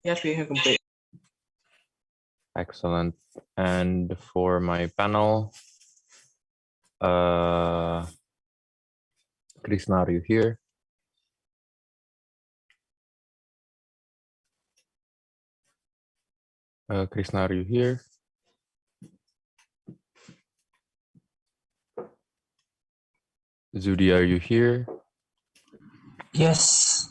Yes, we can complete. Excellent. And for my panel, Krishna, are you here? Krishna, are you here? Zudi, are you here? Yes.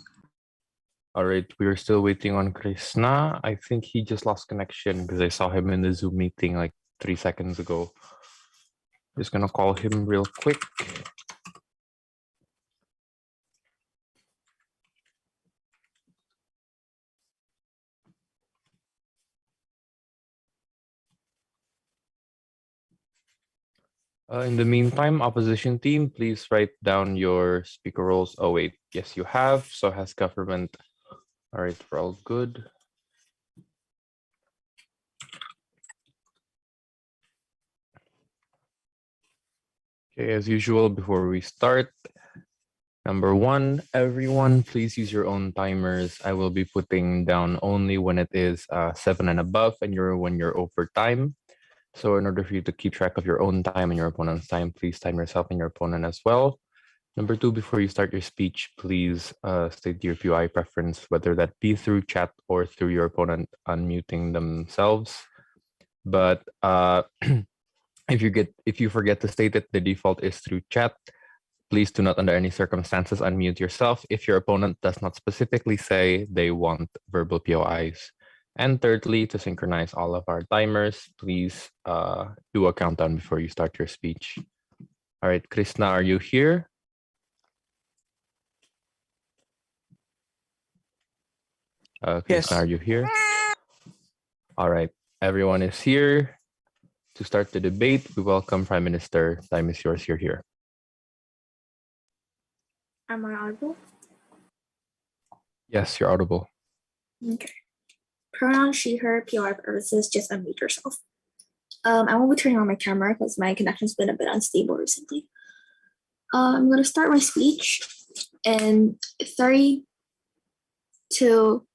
All right, we're still waiting on Krishna. I think he just lost connection because I saw him in the Zoom meeting like 3 seconds ago. Just gonna call him real quick. In the meantime, opposition team, please write down your speaker roles. Oh wait, yes you have, so has government. All right, we're all good. Okay, as usual, before we start, number one, everyone, please use your own timers. I will be putting down only when it is 7 and above and when you're over time. So in order for you to keep track of your own time and your opponent's time, please time yourself and your opponent as well. Number two, before you start your speech, please state your POI preference, whether that be through chat or through your opponent unmuting themselves. But if you forget to state it, the default is through chat. Please do not under any circumstances unmute yourself if your opponent does not specifically say they want verbal POIs. And thirdly, to synchronize all of our timers, please do a countdown before you start your speech. All right, Krishna, are you here? Krishna, Yes. are you here? All right, everyone is here. To start the debate, we welcome Prime Minister. Time is yours. You're here. Am I audible? Yes, you're audible. Okay. Pronoun she, her, POI purposes, just unmute yourself. I won't be turning on my camera because my connection's been a bit unstable recently. I'm going to start my speech in 3, 2,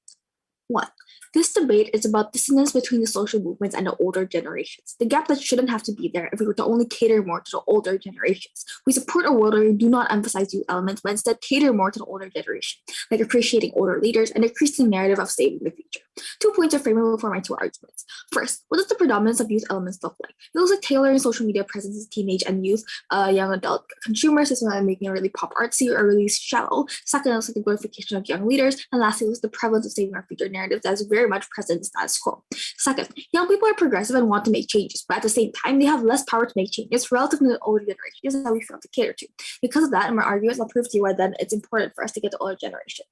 1. This debate is about dissonance between the social movements and the older generations. The gap that shouldn't have to be there if we were to only cater more to the older generations. We support a world where we do not emphasize youth elements, but instead cater more to the older generation, like appreciating older leaders and decreasing the narrative of saving the future. 2 points of framing before my 2 arguments. First, what does the predominance of youth elements look like? It looks like tailoring social media presence to teenage and youth, young adult consumers, is not making it really pop artsy or really shallow. Second, it looks like the glorification of young leaders. And lastly, it was the prevalence of saving our future narrative that is very much present in status quo. Second, young people are progressive and want to make changes, but at the same time, they have less power to make changes relative to the older generations that we fail to cater to. Because of that, in my arguments, I'll prove to you why then it's important for us to get to older generations.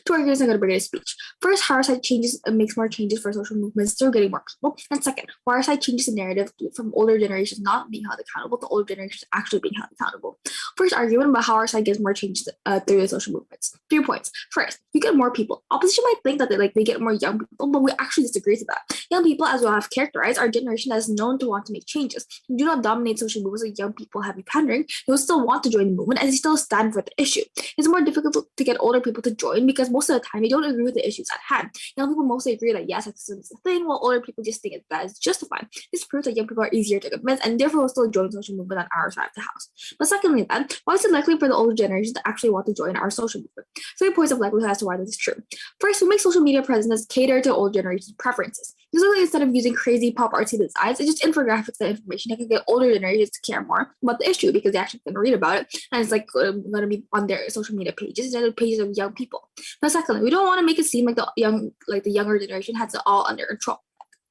2 arguments I'm going to bring in a speech. First, how our side changes makes more changes for social movements through getting more people. And second, why our side changes the narrative from older generations not being held accountable to older generations actually being held accountable. First argument about how our side gets more changes through the social movements. 3 points. First, you get more people. Opposition might think that they get more young people, but we actually disagree to that. Young people, as well, have characterized our generation as known to want to make changes. We do not dominate social movements like young people heavy pandering. They will still want to join the movement and they still stand for the issue. It's more difficult to get older people to join because most of the time they don't agree with the issues at hand. Young people mostly agree that yes, sexism is a thing, while older people just think that is justified. This proves that young people are easier to convince and therefore will still join social movement on our side of the house. But secondly, then, why is it likely for the older generation to actually want to join our social movement? 3 points of likelihood as to why this is true. First, we make social media presence cater to old generation's preferences. Usually, instead of using crazy pop artsy designs, it's just infographics and information that can get older generations to care more about the issue because they actually can read about it and it's like going to be on their social media pages instead of pages of young people. But secondly, we don't want to make it seem like the younger generation has it all under control.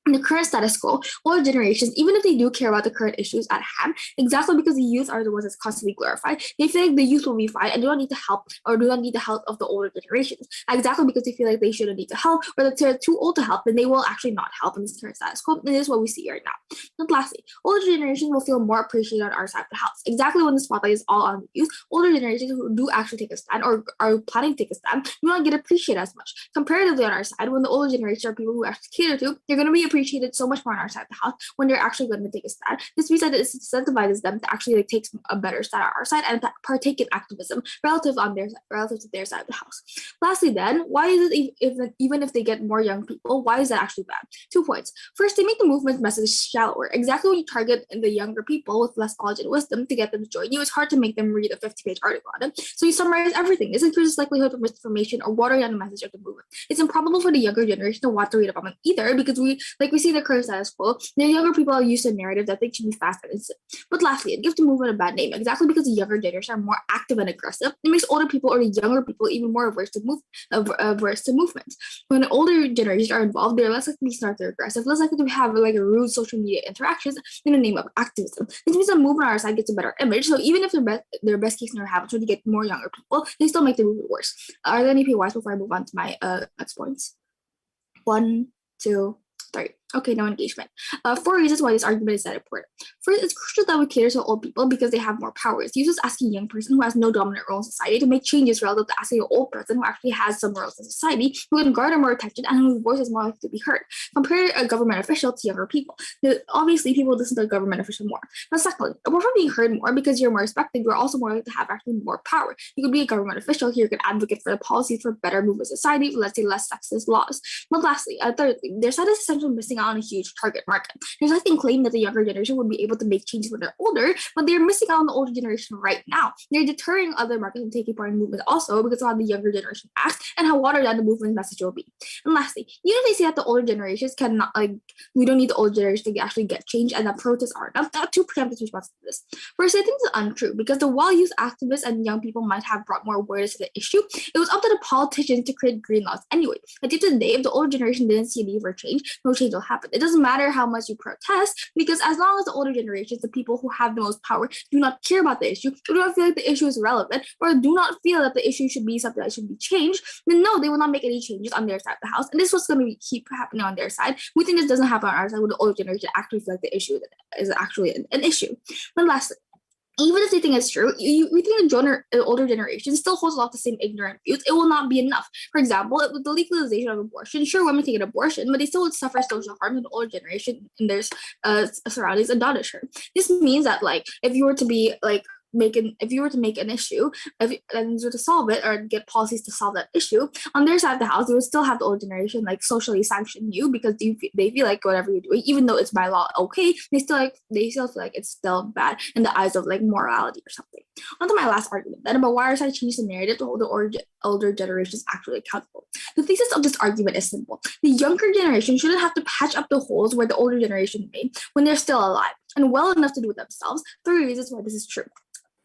In the current status quo, older generations, even if they do care about the current issues at hand, exactly because the youth are the ones that's constantly glorified, they feel like the youth will be fine and do not need to help or do not need the help of the older generations. Exactly because they feel like they shouldn't need to help or that they're too old to help, then they will actually not help in this current status quo. And this is what we see right now. And lastly, older generations will feel more appreciated on our side of the house. Exactly when the spotlight is all on the youth, older generations who do actually take a stand or are planning to take a stand do not get appreciated as much. Comparatively on our side, when the older generations are people who actually cater to, they're going to be appreciated appreciated so much more on our side of the house when they're actually going to take a stand. This means that it incentivizes them to actually like take a better stand on our side and partake in activism relative to their side of the house. Lastly, then, why is it even if they get more young people, why is that actually bad? 2 points. First, they make the movement message shallower. Exactly when you target the younger people with less knowledge and wisdom to get them to join you, it's hard to make them read a 50-page article on it. So you summarize everything. This increases likelihood of misinformation or watering down the message of the movement. It's improbable for the younger generation to want to read about them either, because we see the current status quo. The younger people are used to a narrative that they should be fast and instant. But lastly, it gives the movement a bad name. Exactly because the younger generation are more active and aggressive, it makes older people or the younger people even more averse to movements. When older generations are involved, they're less likely to start their aggressive, less likely to have like a rude social media interactions in the name of activism. This means the movement on our side gets a better image. So even if their best case scenario happens when they get more younger people, they still make the movement worse. Are there any PYs before I move on to my next points? 1, 2, 3. Okay, no engagement. 4 reasons why this argument is that important. First, it's crucial that we cater to old people because they have more power. It's useless asking a young person who has no dominant role in society to make changes relative to asking an old person who actually has some roles in society, who can garner more attention and whose voice is more likely to be heard. Compare a government official to younger people. Obviously, people listen to a government official more. But secondly, apart from being heard more because you're more respected, you're also more likely to have actually more power. You could be a government official here, you can advocate for the policies for better movement society, let's say less sexist laws. But lastly, thirdly, their side is essentially missing out on a huge target market. There's nothing claim that the younger generation would be able to make changes when they're older, but they're missing out on the older generation right now. They're deterring other markets from taking part in movements also because of how the younger generation acts and how watered down the movement message will be. And lastly, even if they say that the older generations cannot, like, we don't need the older generation to actually get change and that protests are enough, there are 2 preemptive responses to this. First, I think it's untrue because the well-used activists and young people might have brought more awareness to the issue. It was up to the politicians to create green laws anyway. At the end of the day, if the older generation didn't see a need for change, no change will happen. It doesn't matter how much you protest, because as long as the older generations, the people who have the most power, do not care about the issue, do not feel like the issue is relevant, or do not feel that the issue should be something that should be changed, then no, they will not make any changes on their side of the house. And this was going to keep happening on their side. We think this doesn't happen on our side when the older generation actually feel like the issue is actually an issue. And lastly, even if they think it's true, we think the older generation still holds a lot of the same ignorant views. It will not be enough. For example, with the legalization of abortion, sure, women can get abortion, but they still would suffer social harm in the older generation in their surroundings and not sure. This means that, like, if you were to be like if you were to make an issue, and you were to solve it or get policies to solve that issue, on their side of the house, they would still have the older generation like socially sanction you because they feel like whatever you're doing, even though it's by law okay, they still feel like it's still bad in the eyes of like morality or something. On to my last argument, then, about why our side changed the narrative to hold the older generations actually accountable. The thesis of this argument is simple. The younger generation shouldn't have to patch up the holes where the older generation made when they're still alive and well enough to do it themselves. 3 reasons why this is true.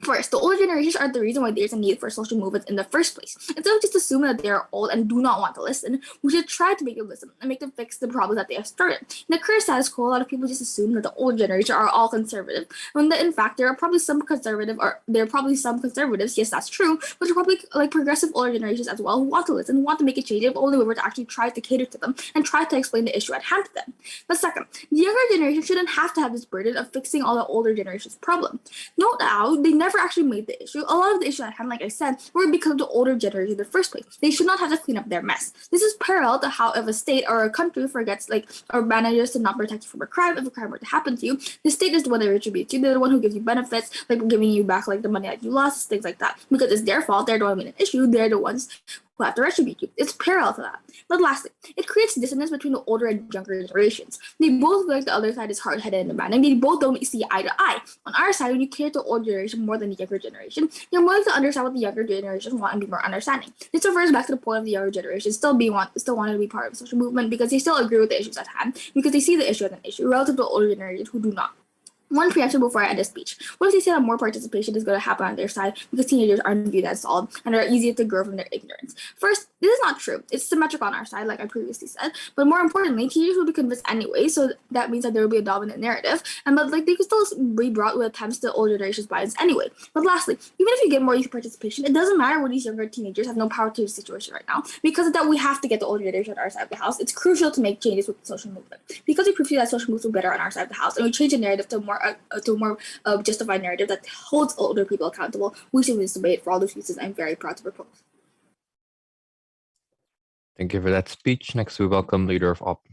First, the older generations are the reason why there's a need for social movements in the first place. Instead of just assuming that they are old and do not want to listen, we should try to make them listen and make them fix the problems that they have started. In the current status quo, a lot of people just assume that the old generation are all conservative, when in fact there are probably some conservatives, yes, that's true, but there are probably like progressive older generations as well who want to listen, who want to make a change, if only we were to actually try to cater to them and try to explain the issue at hand to them. But second, the younger generation shouldn't have to have this burden of fixing all the older generation's problem. Note how they never actually made the issue. A lot of the issues at hand, like I said, were because of the older generation in the first place. They should not have to clean up their mess. This is parallel to how if a state or a country forgets, like, or manages to not protect you from a crime, if a crime were to happen to you, the state is the one that retributes you. They're the one who gives you benefits, like giving you back like the money that you lost, things like that. Because it's their fault, they're the one who made an issue, they're the ones who have to retribute you. It's parallel to that. But lastly, it creates dissonance between the older and younger generations. They both feel like the other side is hard-headed and demanding. They both don't see eye to eye. On our side, when you care to the older generation more than the younger generation, you're more likely to understand what the younger generation want and be more understanding. This refers back to the point of the younger generation still wanting to be part of the social movement because they still agree with the issues at hand, because they see the issue as an issue, relative to the older generation who do not. One preemption before I end the speech. What if they say that more participation is going to happen on their side because teenagers aren't viewed as solid and are easier to grow from their ignorance? First, this is not true. It's symmetrical on our side, like I previously said. But more importantly, teenagers will be convinced anyway, so that means that there will be a dominant narrative, and but like they could still be brought with attempts to older generation's bias anyway. But lastly, even if you get more youth participation, it doesn't matter when these younger teenagers have no power to the situation right now, because of that we have to get the older generation on our side of the house. It's crucial to make changes with the social movement because we prove that social movements are better on our side of the house, and we change the narrative to a more justified narrative that holds older people accountable. We should win this debate. For all those reasons, I'm very proud to propose. Thank you for that speech. Next, we welcome Leader of Op.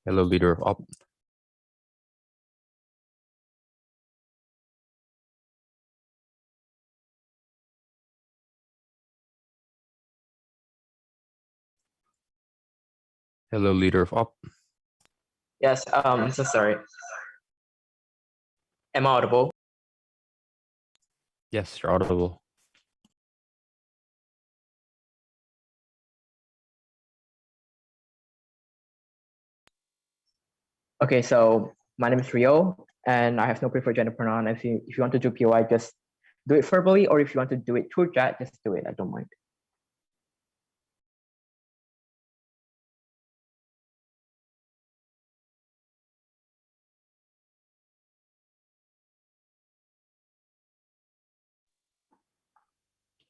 Hello, leader of op. Hello, leader of op. Yes, I'm so sorry. Am I audible? Yes, you're audible. Okay, so my name is Rio, and I have no preferred gender pronoun. If you want to do POI, just do it verbally, or if you want to do it through chat, just do it. I don't mind.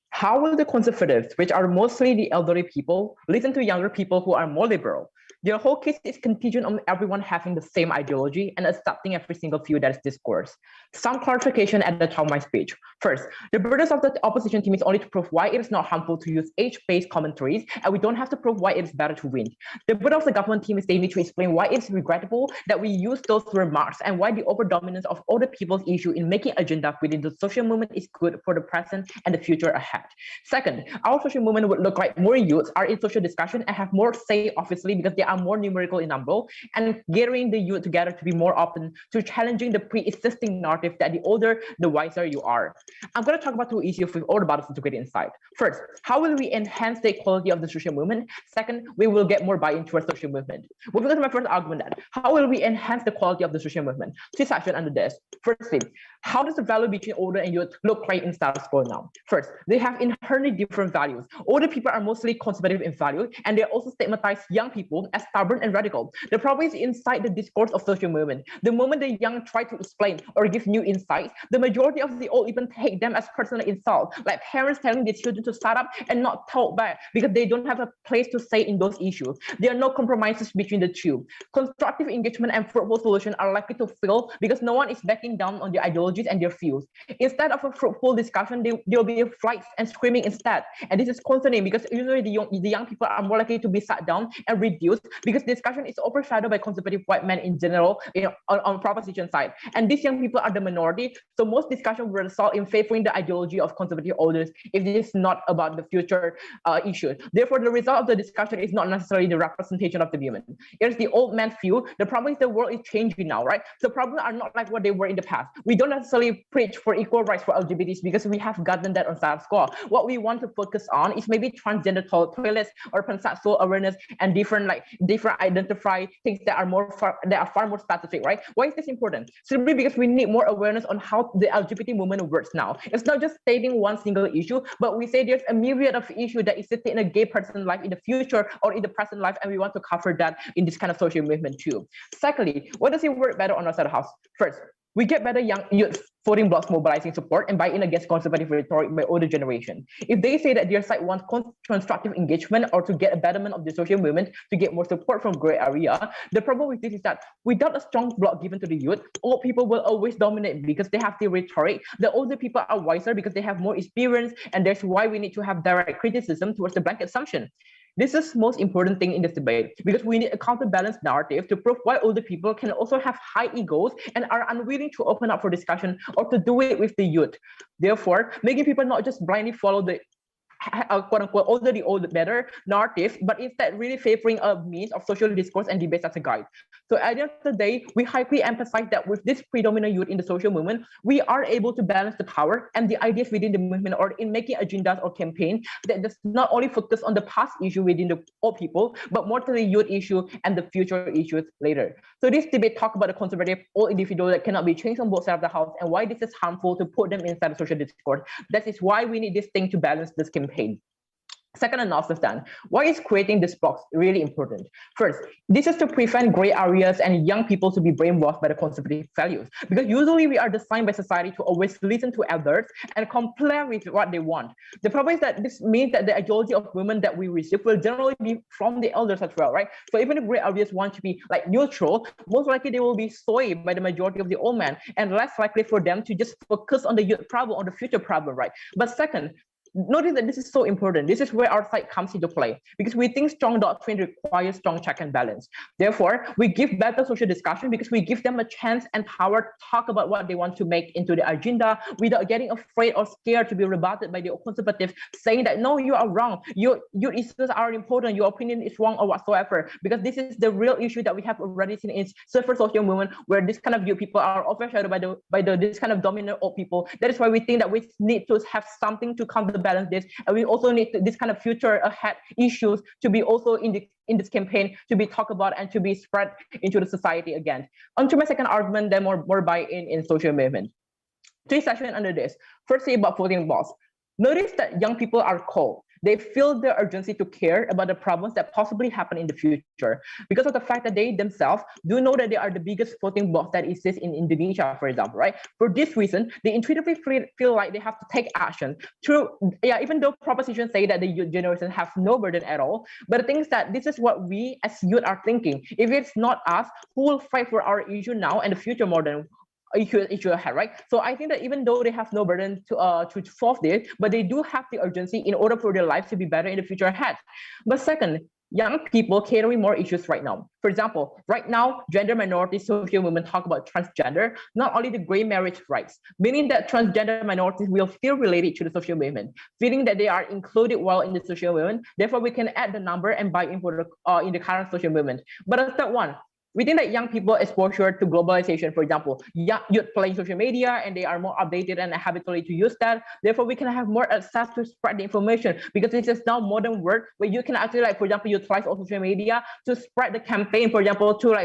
How will the conservatives, which are mostly the elderly people, listen to younger people who are more liberal? Their whole case is contingent on everyone having the same ideology and accepting every single view that is discourse. Some clarification at the top of my speech. First, the burdens of the opposition team is only to prove why it is not harmful to use age-based commentaries, and we don't have to prove why it is better to win. The burden of the government team is they need to explain why it's regrettable that we use those remarks and why the overdominance of older people's issue in making agenda within the social movement is good for the present and the future ahead. Second, our social movement would look like more youths are in social discussion and have more say, obviously, because they are more numerical in number, and gathering the youth together to be more open to challenging the pre-existing narrative that the older, the wiser you are. I'm going to talk about two issues with all about this integrated insight. First, how will we enhance the equality of the social movement? Second, we will get more buy-in to our social movement. Moving on to my first argument, then, how will we enhance the quality of the social movement? Two sections under this. Firstly, how does the value between older and youth look like in status quo now? First, they have inherently different values. Older people are mostly conservative in value, and they also stigmatize young people as stubborn and radical. The problem is inside the discourse of social movement. The moment the young try to explain or give new insights, the majority of the old even take them as personal insult, like parents telling their children to shut up and not talk back because they don't have a place to say in those issues. There are no compromises between the two. Constructive engagement and fruitful solutions are likely to fail because no one is backing down on their ideologies and their views. Instead of a fruitful discussion, there will be flights and screaming instead. And this is concerning because usually the young people are more likely to be shut down and reduced because discussion is overshadowed by conservative white men in general, on proposition side. And these young people are the minority, so most discussion will result in favoring the ideology of conservative elders if it is not about the future issue. Therefore, the result of the discussion is not necessarily the representation of the women. It is the old man's view. The problem is the world is changing now, right? The problems are not like what they were in the past. We don't necessarily preach for equal rights for LGBTs because we have gotten that on status quo. What we want to focus on is maybe transgender toilets or pansexual awareness and different identify things that are far more specific, right? Why is this important? Simply because we need more awareness on how the LGBT movement works now. It's not just stating one single issue, but we say there's a myriad of issues that exist in a gay person's life in the future or in the present life, and we want to cover that in this kind of social movement too. Secondly, what does it work better on our side of the house? First, we get better young youth voting blocks mobilizing support and buy-in against conservative rhetoric by older generation. If they say that their side wants constructive engagement or to get a betterment of the social movement to get more support from gray area, the problem with this is that without a strong block given to the youth, old people will always dominate because they have the rhetoric. The older people are wiser because they have more experience, and that's why we need to have direct criticism towards the blanket assumption. This is the most important thing in this debate because we need a counterbalanced narrative to prove why older people can also have high egos and are unwilling to open up for discussion or to do it with the youth. Therefore, making people not just blindly follow the quote unquote older the old better narrative, but instead really favoring a means of social discourse and debates as a guide. So at the end of the day, we highly emphasize that with this predominant youth in the social movement, we are able to balance the power and the ideas within the movement or in making agendas or campaign that does not only focus on the past issue within the old people, but more to the youth issue and the future issues later. So this debate talk about the conservative old individual that cannot be changed on both sides of the house and why this is harmful to put them inside the social discourse. That is why we need this thing to balance this campaign. Second analysis then, why is creating this box really important? First, this is to prevent gray areas and young people to be brainwashed by the conservative values. Because usually we are designed by society to always listen to elders and comply with what they want. The problem is that this means that the ideology of women that we receive will generally be from the elders as well, right? So even if gray areas want to be like neutral, most likely they will be swayed by the majority of the old men and less likely for them to just focus on the youth problem or the future problem, right? But second, notice that this is so important. This is where our side comes into play, because we think strong doctrine requires strong check and balance. Therefore, we give better social discussion because we give them a chance and power to talk about what they want to make into the agenda without getting afraid or scared to be rebutted by the conservatives saying that, no, you are wrong, your issues are important, your opinion is wrong or whatsoever. Because this is the real issue that we have already seen in surfer social movement, where this kind of youth people are overshadowed by this kind of dominant old people. That is why we think that we need to have something to counterbalance this, and we also need this kind of future ahead issues to be also in this campaign to be talked about and to be spread into the society again. On to my second argument, then more buy-in in social movement. 3 sessions under this. Firstly, about voting laws. Notice that young people are cold. They feel the urgency to care about the problems that possibly happen in the future because of the fact that they themselves do know that they are the biggest voting bloc that exists in Indonesia, for example, right? For this reason, they intuitively feel like they have to take action. Even though propositions say that the youth generation have no burden at all, but the thing is that this is what we as youth are thinking. If it's not us, who will fight for our issue now and the future more than issue ahead, right? So I think that even though they have no burden to solve this, but they do have the urgency in order for their lives to be better in the future ahead. But second, young people carry more issues right now. For example, right now, gender minority social movement talk about transgender, not only the gray marriage rights, meaning that transgender minorities will feel related to the social movement, feeling that they are included well in the social movement. Therefore, we can add the number and buy in for in the current social movement. But the third one, we think that young people exposure to globalization, for example, youth playing social media and they are more updated and habitually to use that. Therefore, we can have more access to spread the information because this is now modern world where you can actually, like, for example, utilize all social media to spread the campaign, for example, to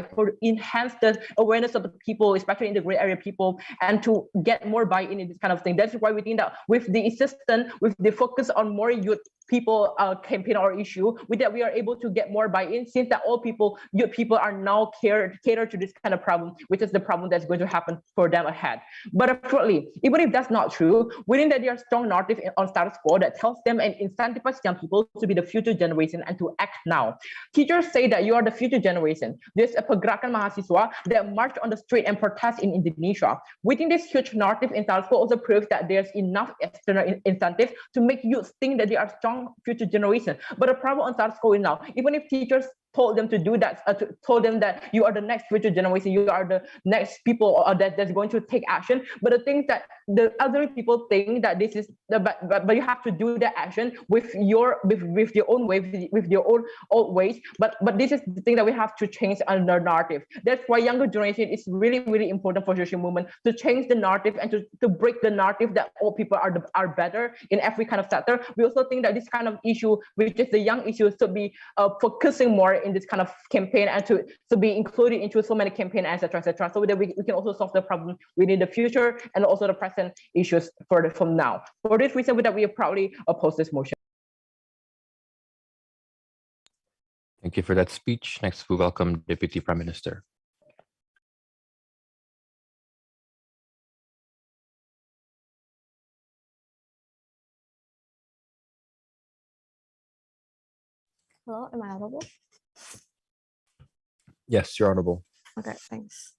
enhance the awareness of the people, especially in the gray area people, and to get more buy-in in this kind of thing. That's why we think that with the assistance, with the focus on more youth people campaign or issue, with that we are able to get more buy-in, since that all people, youth people, are now cater to this kind of problem, which is the problem that's going to happen for them ahead. But unfortunately, even if that's not true, we think that there are strong narrative on status quo that tells them and incentivizes young people to be the future generation and to act now. Teachers say that you are the future generation. There's a pergerakan mahasiswa that march on the street and protest in Indonesia. We think this huge narrative in status quo also proves that there's enough external incentives to make youth think that they are strong future generation. But the problem on status quo is now, even if teachers told them to do that, told them that you are the next future generation, you are the next people that's going to take action. But the thing that the other people think that this is but you have to do that action with your own way, with your own old ways. But this is the thing that we have to change our narrative. That's why younger generation is really, really important for social movement, to change the narrative and to break the narrative that old people are better in every kind of sector. We also think that this kind of issue, which is the young issue, should be focusing more in this kind of campaign and to be included into so many campaigns, etc., so that we can also solve the problem within the future and also the present issues from now. For this reason, that we proudly oppose this motion. Thank you for that speech. Next, we welcome Deputy Prime Minister. Hello, am I audible? Yes, you're audible. Okay, thanks.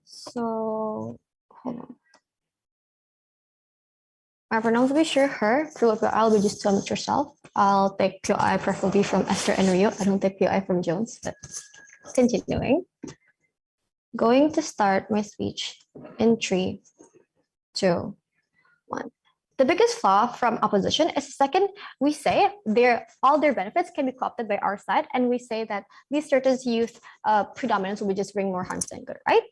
So, hold on. My pronouns will be sure, her. For I'll be just to unmute yourself. I'll take POI preferably from Esther and Rio. I don't take POI from Jones, but continuing. Going to start my speech in 3, 2, 1. The biggest flaw from opposition is, second, we say all their benefits can be co-opted by our side, and we say that these certain youth predominance will just bring more harm than good, right?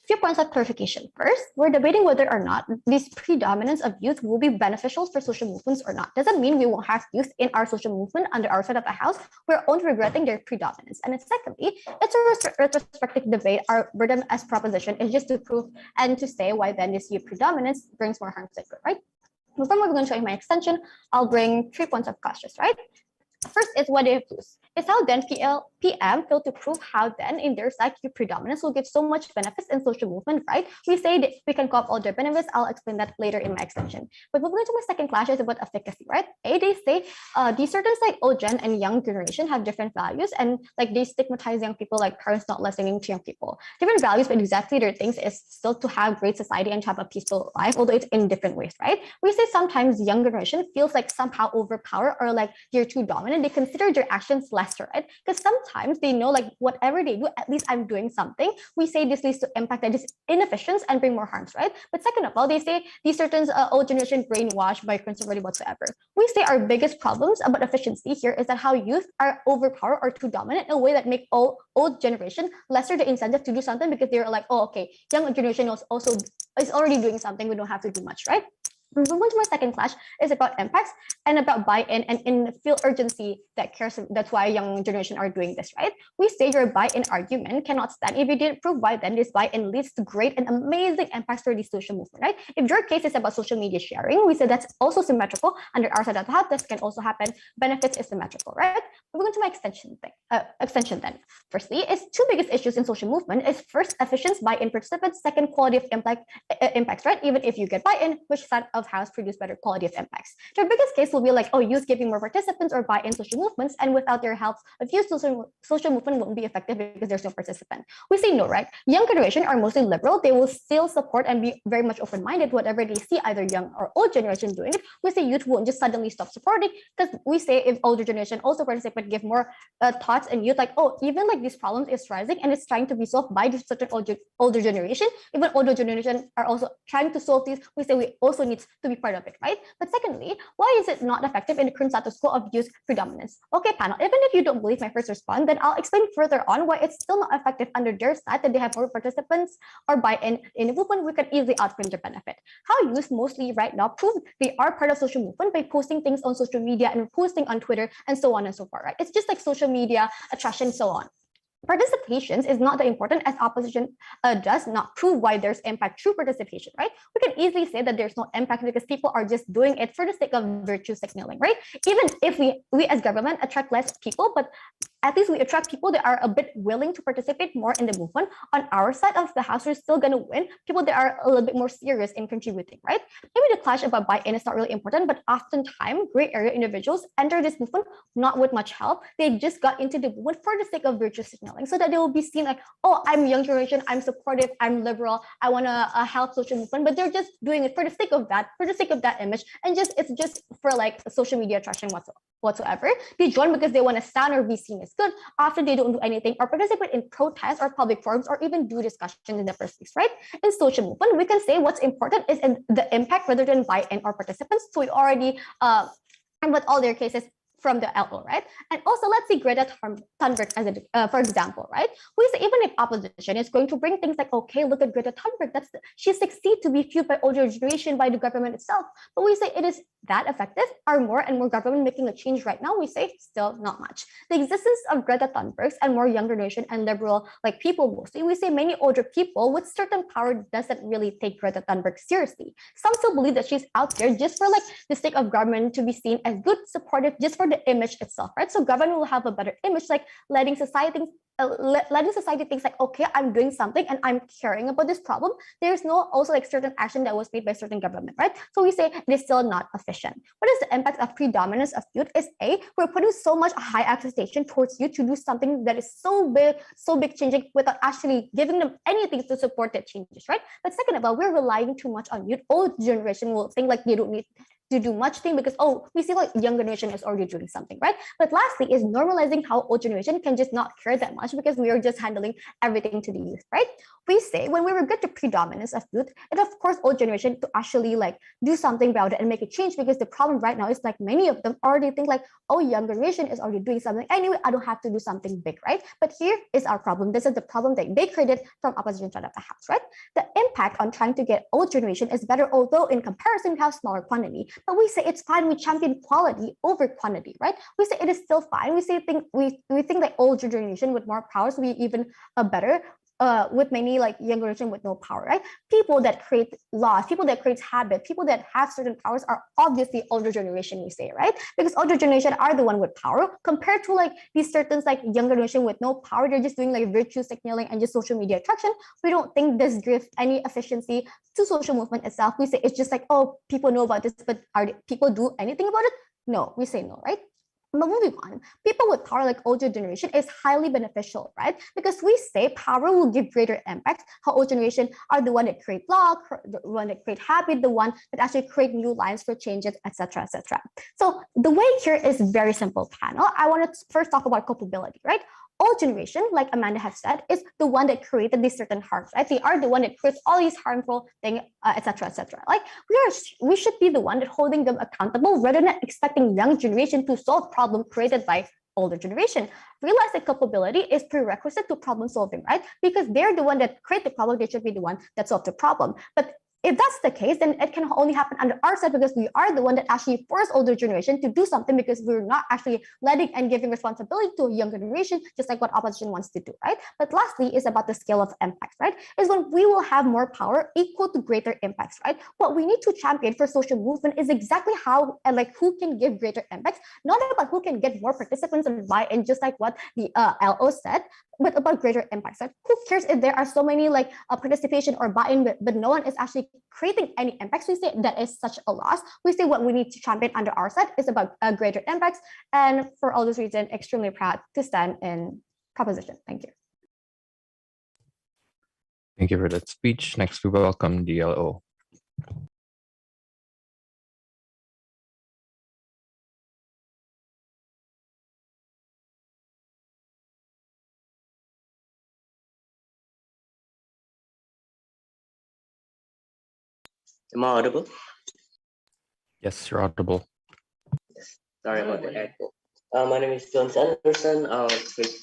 Few points of clarification. First, we're debating whether or not this predominance of youth will be beneficial for social movements or not. Doesn't mean we won't have youth in our social movement under our side of the house. We're only regretting their predominance. And then secondly, it's a retrospective debate. Our burden as proposition is just to prove and to say why then this youth predominance brings more harm than good, right? Before moving on to my extension, I'll bring 3 points of cautious, right? First is what they lose. It's how then PM failed to prove how then in their side youth predominance will give so much benefits in social movement, right? We say that we can co-opt all their benefits. I'll explain that later in my extension. But moving into my second clash is about efficacy, right? They say these certain like old gen and young generation have different values, and like they stigmatize young people like parents not listening to young people. Different values, but exactly their things is still to have great society and to have a peaceful life, although it's in different ways, right? We say sometimes young generation feels like somehow overpowered or like they're too dominant. They consider their actions lesser, right? Because sometimes they know like whatever they do, at least I'm doing something. We say this leads to impact that is inefficient and bring more harms, right? But second of all, they say these certain old generation brainwashed by conservative whatsoever. We say our biggest problems about efficiency here is that how youth are overpowered or too dominant in a way that make old generation lesser the incentive to do something because they're like, oh, okay, young generation is already doing something. We don't have to do much, right? Moving to my second clash is about impacts and about buy-in and in feel urgency that cares. That's why young generation are doing this, right? We say your buy-in argument cannot stand if you didn't prove why then this buy-in leads to great and amazing impacts for the social movement, right? If your case is about social media sharing, we say that's also symmetrical under our side of the house. This can also happen. Benefits is symmetrical, right? Moving to my extension then. Firstly, it's two biggest issues in social movement is first efficiency buy-in participants, second quality of impacts, right? Even if you get buy-in, which side of house produce better quality of impacts. Their biggest case will be like, oh, youth giving more participants or buy-in social movements, and without their help of youth, social movement won't be effective because there's no participant. We say no, right? Young generation are mostly liberal. They will still support and be very much open-minded whatever they see either young or old generation doing it. We say youth won't just suddenly stop supporting because we say if older generation also participate, give more thoughts and youth like, oh, even like these problems is rising and it's trying to be solved by this certain older generation. Even older generation are also trying to solve these. We say we also need to be part of it, right? But secondly, why is it not effective in the current status quo of youth predominance? Okay, panel, even if you don't believe my first response, then I'll explain further on why it's still not effective under their side that they have more participants or buy-in in a movement we can easily outprint their benefit. How youth mostly right now prove they are part of social movement by posting things on social media and posting on Twitter and so on and so forth, right? It's just like social media attraction, so on. Participations is not that important as opposition does not prove why there's impact through participation, right? We can easily say that there's no impact because people are just doing it for the sake of virtue signaling, right? Even if we as government attract less people, but at least we attract people that are a bit willing to participate more in the movement. On our side of the house, we're still going to win people that are a little bit more serious in contributing, right? Maybe the clash about buy-in is not really important, but oftentimes gray area individuals enter this movement not with much help. They just got into the movement for the sake of virtue signaling so that they will be seen like, oh, I'm young generation, I'm supportive, I'm liberal, I want to help social movement, but they're just doing it for the sake of that, image, and it's just for like social media attraction whatsoever. They join because they want to stand or be seen as good. Often they don't do anything or participate in protests or public forums or even do discussions in the first place, right? In social movement, we can say what's important is in the impact rather than buy-in or participants. So we already, and with all their cases, from the LO, right? And also, let's see Greta Thunberg as for example, right? We say even if opposition is going to bring things like, okay, look at Greta Thunberg, she succeeds to be viewed by older generation by the government itself. But we say it is that effective? Are more and more government making a change right now? We say still not much. The existence of Greta Thunbergs and more younger generation and liberal like people mostly, we say many older people with certain power doesn't really take Greta Thunberg seriously. Some still believe that she's out there just for like the sake of government to be seen as good, supportive, just for the image itself, right? So government will have a better image, like letting society thinks like, okay, I'm doing something and I'm caring about this problem. There's no also like certain action that was made by certain government, right? So we say it is still not efficient. What is the impact of predominance of youth is we're putting so much high expectation towards youth to do something that is so big changing without actually giving them anything to support that changes, right? But second of all, we're relying too much on youth. Old generation will think like they don't need to do much thing because, oh, we see like young generation is already doing something, right? But lastly is normalizing how old generation can just not care that much because we are just handling everything to the youth, right? We say when we regret the predominance of youth, it of course old generation to actually like do something about it and make a change, because the problem right now is like many of them already think like, oh, young generation is already doing something anyway, I don't have to do something big, right? But here is our problem. This is the problem that they created from opposition side of the house, right? The impact on trying to get old generation is better, although in comparison we have smaller quantity. But we say it's fine. We champion quality over quantity, right? We say it is still fine. We say we think that older generation with more powers will be even better. with many like younger generation with no power, right? People that create laws, people that create habits, people that have certain powers are obviously older generation, we say, right? Because older generation are the one with power compared to like these certain like younger generation with no power. They're just doing like virtue signaling and just social media attraction. We don't think this gives any efficiency to social movement itself. We say it's just like, oh, people know about this, but people do anything about it? No, we say no, right? But moving on, people with power like older generation is highly beneficial, right? Because we say power will give greater impact. How old generation are the one that create law, the one that create habit, the one that actually create new lines for changes, etc., etc. So the way here is very simple, panel. I want to first talk about culpability, right? Old generation, like Amanda has said, is the one that created these certain harms, right? They are the one that creates all these harmful things, etc., etc. Like we should be the one that holding them accountable rather than expecting young generation to solve problem created by older generation. Realize that culpability is prerequisite to problem solving, right? Because they're the one that create the problem, they should be the one that solve the problem. But if that's the case, then it can only happen under our side because we are the one that actually force older generation to do something because we're not actually letting and giving responsibility to a younger generation, just like what opposition wants to do, right? But lastly is about the scale of impact, right? Is when we will have more power equal to greater impacts, right? What we need to champion for social movement is exactly how and like who can give greater impacts, not about who can get more participants and buy-in, just like what the LO said, but about greater impacts. Like, who cares if there are so many like participation or buy-in, but no one is actually creating any impacts? We say that is such a loss. We say what we need to champion under our side is about greater impacts. And for all those reasons, extremely proud to stand in proposition. Thank you. Thank you for that speech. Next, we welcome DLO. Am I audible? Yes, you're audible. Sorry about the echo. My name is Jones Anderson. I'll take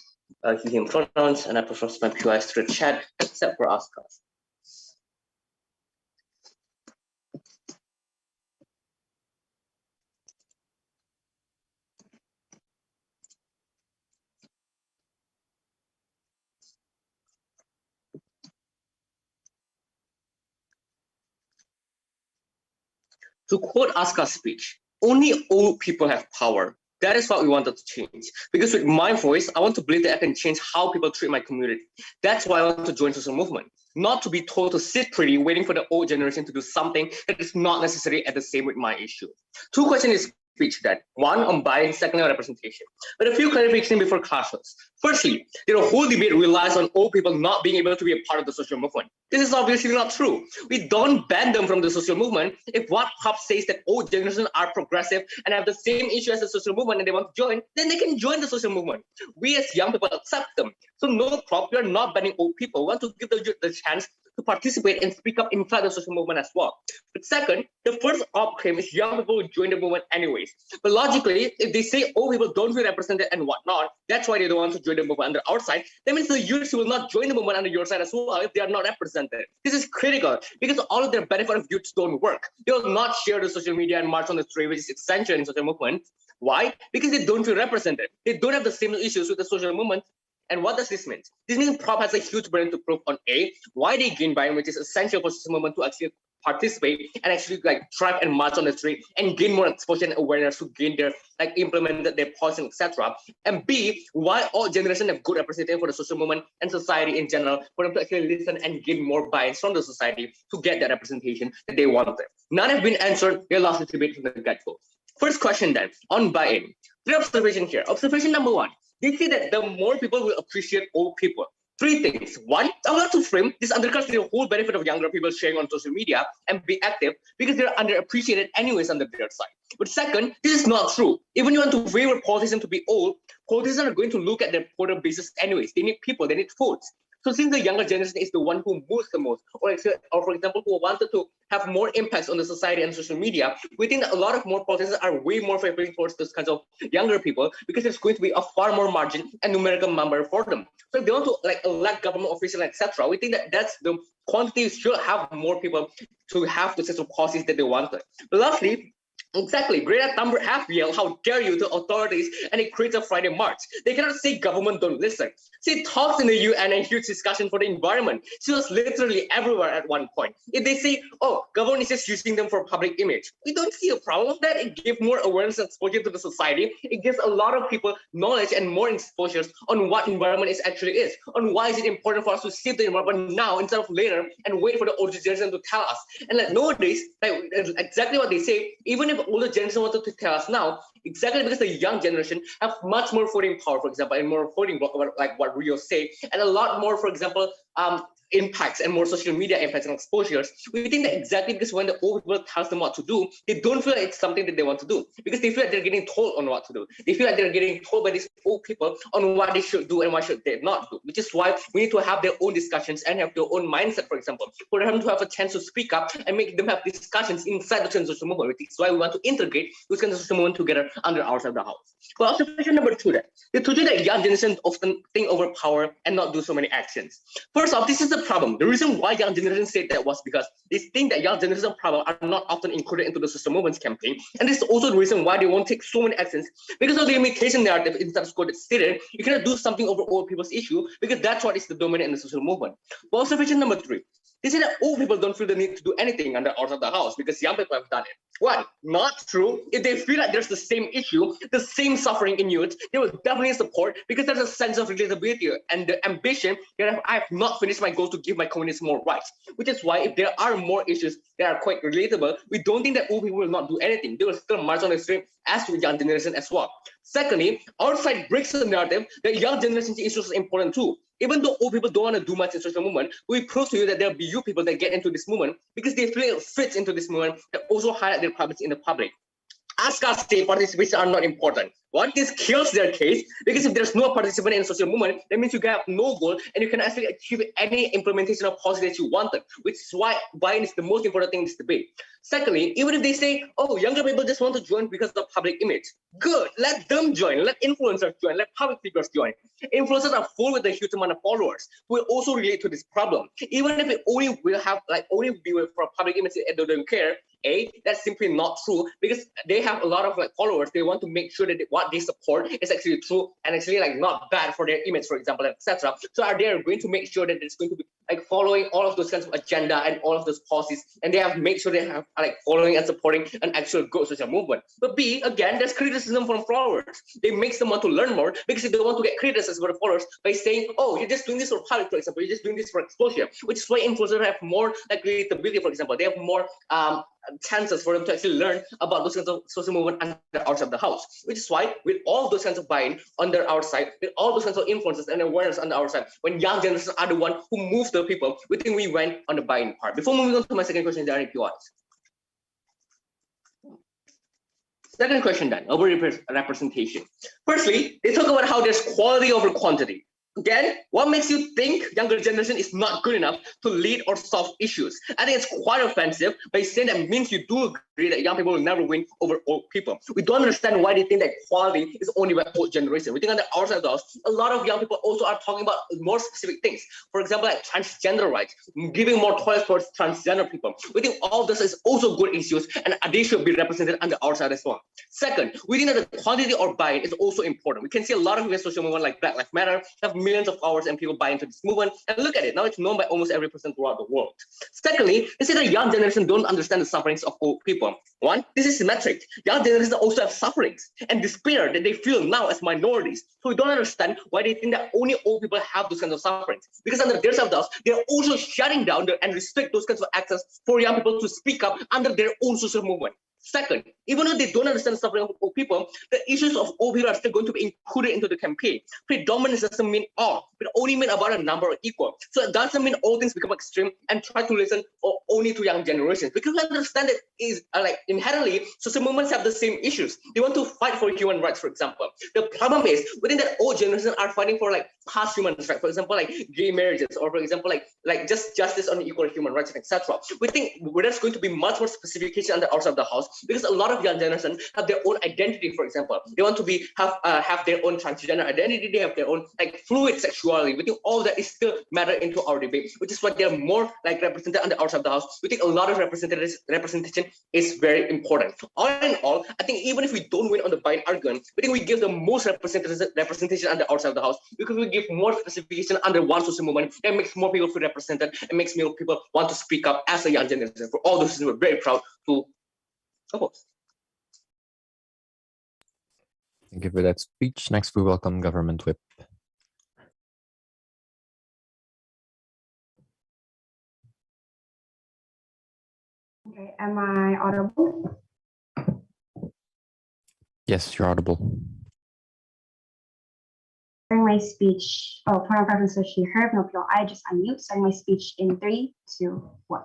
he, him pronouns, and I prefer my POIs through chat, except for Oscars. To quote Asuka's speech, only old people have power. That is what we wanted to change. Because with my voice, I want to believe that I can change how people treat my community. That's why I want to join social movement. Not to be told to sit pretty, waiting for the old generation to do something that is not necessary at the same with my issue. Two questions is speech that. One on bias, second on representation. But a few clarifications before classes. Firstly, the whole debate relies on old people not being able to be a part of the social movement. This is obviously not true. We don't ban them from the social movement. If what Hub says that old generations are progressive and have the same issue as the social movement and they want to join, then they can join the social movement. We as young people accept them. So no problem, we are not banning old people. We want to give them the chance to participate and speak up inside the social movement as well. But second, the first op claim is young people will join the movement anyways. But logically, if they say old people don't feel represented and whatnot, that's why they don't want to join the movement under our side. That means the youth will not join the movement under your side as well if they are not represented. This is critical because all of their benefit of youths don't work. They will not share the social media and march on the street, which is essential in social movement. Why? Because they don't feel represented. They don't have the same issues with the social movement. And what does this mean? This means Prop has a huge burden to prove on A, why they gain buy-in, which is essential for social movement to actually participate and actually like thrive and march on the street and gain more exposure and awareness to gain their implement their policy, etc. And B, why all generations have good representation for the social movement and society in general, for them to actually listen and gain more buy-ins from the society to get that representation that they wanted. None have been answered. They lost the debate from the get-go. First question then, on buy-in. Three observations here. Observation number one. They say that the more people will appreciate old people. Three things. One, I would like to frame this undercuts the whole benefit of younger people sharing on social media and be active because they're underappreciated anyways on the their side. But second, this is not true. Even you want to favor politicians to be old, politicians are going to look at their voter basis anyways. They need people, they need votes. So since the younger generation is the one who moves the most, or for example, who wanted to have more impacts on the society and social media, we think that a lot of more politicians are way more favoring towards this kinds of younger people because there's going to be a far more margin and numerical number for them. So if they want to elect government officials, etc., we think that that's the quantity should have more people to have the set of policies that they wanted. But lastly, Exactly. Greta Thunberg yelled, "How dare you!" to authorities, and it creates a Friday march. They cannot say government don't listen. She talks in the UN and huge discussion for the environment. She was literally everywhere at one point. If they say, "Oh, government is just using them for public image," we don't see a problem with that. It gives more awareness and exposure to the society. It gives a lot of people knowledge and more exposures on what environment actually is, on why is it important for us to save the environment now instead of later and wait for the older generation to tell us. And like nowadays, like exactly what they say, even if older generation wanted to tell us now, exactly because the young generation have much more voting power, for example, and more voting block, like what Rio say, and a lot more, for example, impacts and more social media impacts and exposures. We think that exactly because when the old people tells them what to do, they don't feel like it's something that they want to do because they feel like they're getting told on what to do. They feel like they're getting told by these old people on what they should do and what should they not do, which is why we need to have their own discussions and have their own mindset, for example, for them to have a chance to speak up and make them have discussions inside the social movement, which is why we want to integrate those kinds of social movement together under our side of the house. But observation number two, that the truth is that young generations often think over power and not do so many actions. First off, this is the problem. The reason why young generation said that was because they think that young generation problem are not often included into the social movements campaign. And this is also the reason why they won't take so many actions, because of the limitation narrative in status quo that stated you cannot do something over old people's issue because that's what is the dominant in the social movement. But observation number three, they say that old people don't feel the need to do anything under out of the house because young people have done it. One, not true. If they feel like there's the same issue, the same suffering in youth, they will definitely support because there's a sense of relatability and the ambition that I have not finished my goal to give my communities more rights. Which is why if there are more issues that are quite relatable, we don't think that old people will not do anything. They will still march on the street as to young generation as well. Secondly, our side breaks the narrative that young generation's issues are important too. Even though old people don't want to do much in social movement, we prove to you that there'll be you people that get into this movement because they feel it fits into this movement that also highlight their problems in the public. As Scott say, participation are not important. What this kills their case, because if there's no participant in social movement, that means you have no goal and you can actually achieve any implementation of policy that you wanted, which is why buy-in is the most important thing in this debate. Secondly, even if they say, oh, younger people just want to join because of public image, good, let them join, let influencers join, let public figures join. Influencers are full with a huge amount of followers who will also relate to this problem. Even if it only will have, like, only be for public image and they don't care, that's simply not true because they have a lot of like followers. They want to make sure that what they support is actually true and actually like not bad for their image, for example, etc. So are they going to make sure that it's going to be like following all of those kinds of agenda and all of those policies, and they have made sure they have like following and supporting an actual good social movement. But B, again, there's criticism from followers. They make them want to learn more because they don't want to get criticized by the followers by saying, oh, you're just doing this for public, for example, you're just doing this for exposure, which is why influencers have more like relatability, for example. They have more chances for them to actually learn about those kinds of social movement under outside the house, which is why with all those kinds of buy-in under our side, with all those kinds of influences and awareness under our side, when young generations are the one who move the people, we think we went on the buy-in part. Before moving on to my second question, there are any POIs. Second question then, over representation. Firstly, they talk about how there's quality over quantity. Again, what makes you think younger generation is not good enough to lead or solve issues? I think it's quite offensive by saying that means you do agree that young people will never win over old people. We don't understand why they think that quality is only by old generation. We think on the outside of the house, a lot of young people also are talking about more specific things. For example, like transgender rights, giving more toilets towards transgender people. We think all this is also good issues and they should be represented on the outside as well. Second, we think that the quantity or buy-in is also important. We can see a lot of social movement like Black Lives Matter have millions of hours and people buy into this movement. And look at it, now it's known by almost every person throughout the world. Secondly, they say the young generation don't understand the sufferings of old people. One, this is symmetric. Young generations also have sufferings and despair that they feel now as minorities. So we don't understand why they think that only old people have those kinds of sufferings. Because under their self-doubt, they're also shutting down and restrict those kinds of access for young people to speak up under their own social movement. Second, even though they don't understand the suffering of old people, the issues of old people are still going to be included into the campaign. Predominance doesn't mean all, but only mean about a number or equal. So it doesn't mean all things become extreme and try to listen only to young generations. Because we understand that is like inherently, social movements have the same issues. They want to fight for human rights, for example. The problem is within that old generation are fighting for like past human rights, for example, like gay marriages, or for example, like just justice on equal human rights, etc. We think there's going to be much more specification on the outside of the house, because a lot of young generation have their own identity. For example, they want to have their own transgender identity. They have their own like fluid sexuality. sexuality. We think all that is still matter into our debate, which is why they are more like represented on the outside of the house. We think a lot of representation is very important. All in all, I think even if we don't win on the bind argument, we think we give the most representation on the outside of the house because we give more specification under one social movement that makes more people feel represented and makes more people want to speak up as a young generation. For all those reasons, we're very proud to oppose. Thank you for that speech. Next, we welcome Government Whip. Okay, am I audible? Yes, you're audible. Starting my speech, pronoun preferences she, her, no I just unmute. Starting my speech in 3, 2, 1.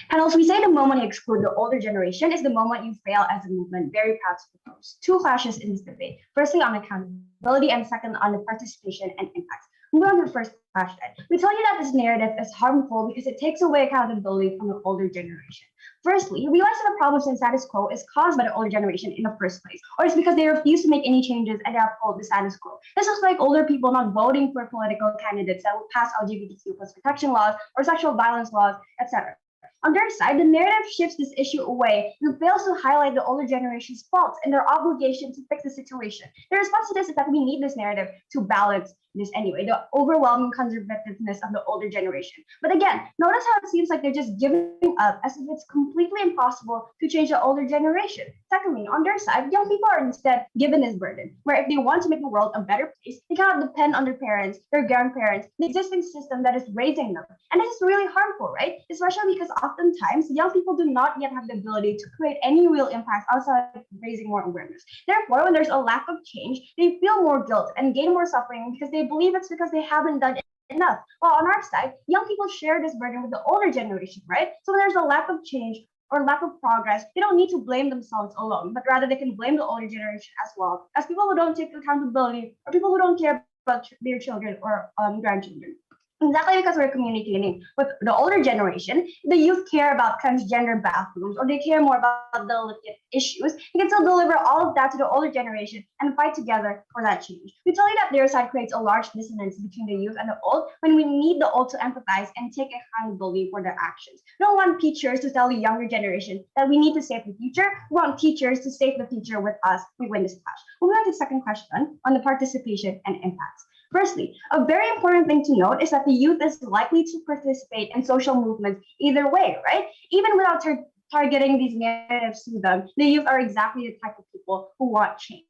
Panels, we say the moment you exclude the older generation is the moment you fail as a movement. Very proud to propose 2 clashes in this debate. Firstly, on accountability, and second, on the participation and impact. Moving on to the first clash then. We tell you that this narrative is harmful because it takes away accountability from the older generation. Firstly, realize that the problems in status quo is caused by the older generation in the first place, or it's because they refuse to make any changes and they uphold the status quo. This looks like older people not voting for political candidates that will pass LGBTQ plus protection laws or sexual violence laws, etc. On their side, the narrative shifts this issue away and fails to highlight the older generation's faults and their obligation to fix the situation. The response to this is that we need this narrative to balance this anyway, the overwhelming conservativeness of the older generation. But again, notice how it seems like they're just giving up as if it's completely impossible to change the older generation. Secondly, on their side, young people are instead given this burden, where if they want to make the world a better place, they cannot depend on their parents, their grandparents, the existing system that is raising them. And this is really harmful, right? Especially because oftentimes young people do not yet have the ability to create any real impact outside of raising more awareness. Therefore, when there's a lack of change, they feel more guilt and gain more suffering because they believe it's because they haven't done enough. While on our side, young people share this burden with the older generation, right? So when there's a lack of change or lack of progress, they don't need to blame themselves alone, but rather they can blame the older generation as well, as people who don't take accountability or people who don't care about their children or grandchildren. Exactly because we're communicating with the older generation, the youth care about transgender bathrooms, or they care more about delicate issues. You can still deliver all of that to the older generation and fight together for that change. We tell you that their side creates a large dissonance between the youth and the old when we need the old to empathize and take accountability for their actions. We don't want teachers to tell the younger generation that we need to save the future. We want teachers to save the future with us. We win this clash. Moving on to the second question on the participation and impacts. Firstly, a very important thing to note is that the youth is likely to participate in social movements either way, right? Even without targeting these narratives to them, the youth are exactly the type of people who want change.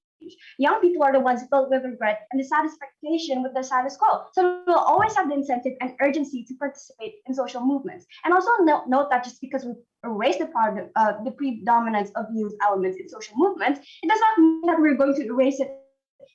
Young people are the ones filled with regret and dissatisfaction with the status quo. So we'll always have the incentive and urgency to participate in social movements. And also note that just because we erase the predominance of youth elements in social movements, it does not mean that we're going to erase it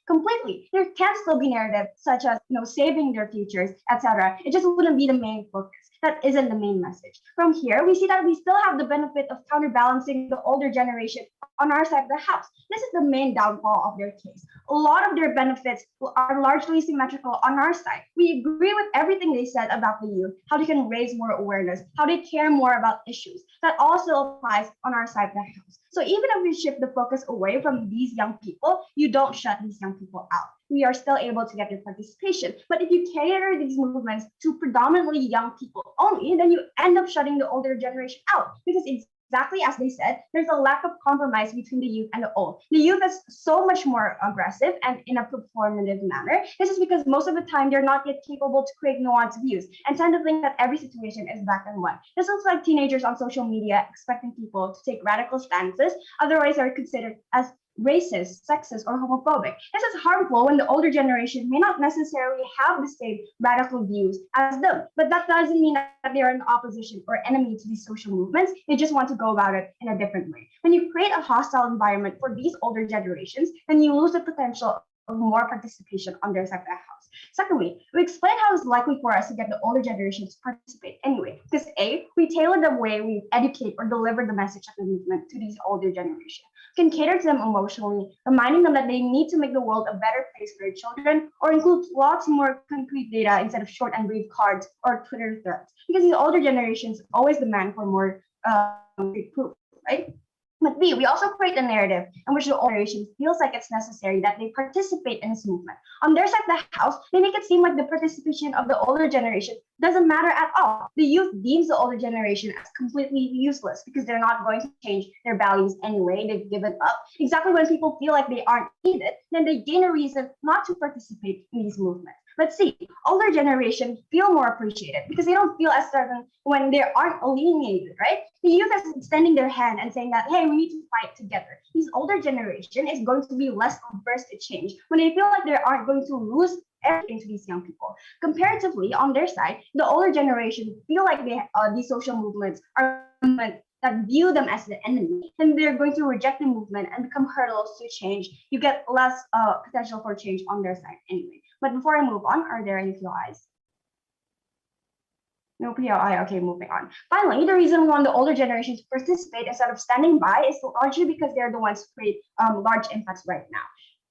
completely. There can still be narratives such as saving their futures, etc. It just wouldn't be the main focus. That isn't the main message. From here, we see that we still have the benefit of counterbalancing the older generation on our side of the house. This is the main downfall of their case. A lot of their benefits are largely symmetrical on our side. We agree with everything they said about the youth, how they can raise more awareness, how they care more about issues. That also applies on our side of the house. So even if we shift the focus away from these young people, you don't shut these young people out. We are still able to get their participation. But if you cater these movements to predominantly young people only, then you end up shutting the older generation out, because exactly as they said, there's a lack of compromise between the youth and the old. The youth is so much more aggressive and in a performative manner. This is because most of the time they're not yet capable to create nuanced views and tend to think that every situation is black and white. This looks like teenagers on social media expecting people to take radical stances, otherwise are considered as racist, sexist, or homophobic. This is harmful when the older generation may not necessarily have the same radical views as them, but that doesn't mean that they are in opposition or enemy to these social movements. They just want to go about it in a different way. When you create a hostile environment for these older generations, then you lose the potential of more participation on their side of the house. Secondly, we explain how it's likely for us to get the older generation to participate anyway, because A, we tailor the way we educate or deliver the message of the movement to these older generation. Can cater to them emotionally, reminding them that they need to make the world a better place for their children, or include lots more concrete data instead of short and brief cards or Twitter threads, because these older generations always demand for more proof, right? But B, we also create a narrative in which the older generation feels like it's necessary that they participate in this movement. On their side of the house, they make it seem like the participation of the older generation doesn't matter at all. The youth deems the older generation as completely useless because they're not going to change their values anyway. They've given up. Exactly when people feel like they aren't needed, then they gain a reason not to participate in these movements. But see, older generation feel more appreciated because they don't feel as certain when they aren't alienated, right? The youth is extending their hand and saying that, hey, we need to fight together. This older generation is going to be less averse to change when they feel like they aren't going to lose everything to these young people. Comparatively, on their side, the older generation feel like these social movements are that view them as the enemy, then they're going to reject the movement and become hurdles to change. You get less potential for change on their side anyway. But before I move on, are there any POIs? No POI, okay, moving on. Finally, the reason we want the older generation to participate instead of standing by is largely because they're the ones who create large impacts right now.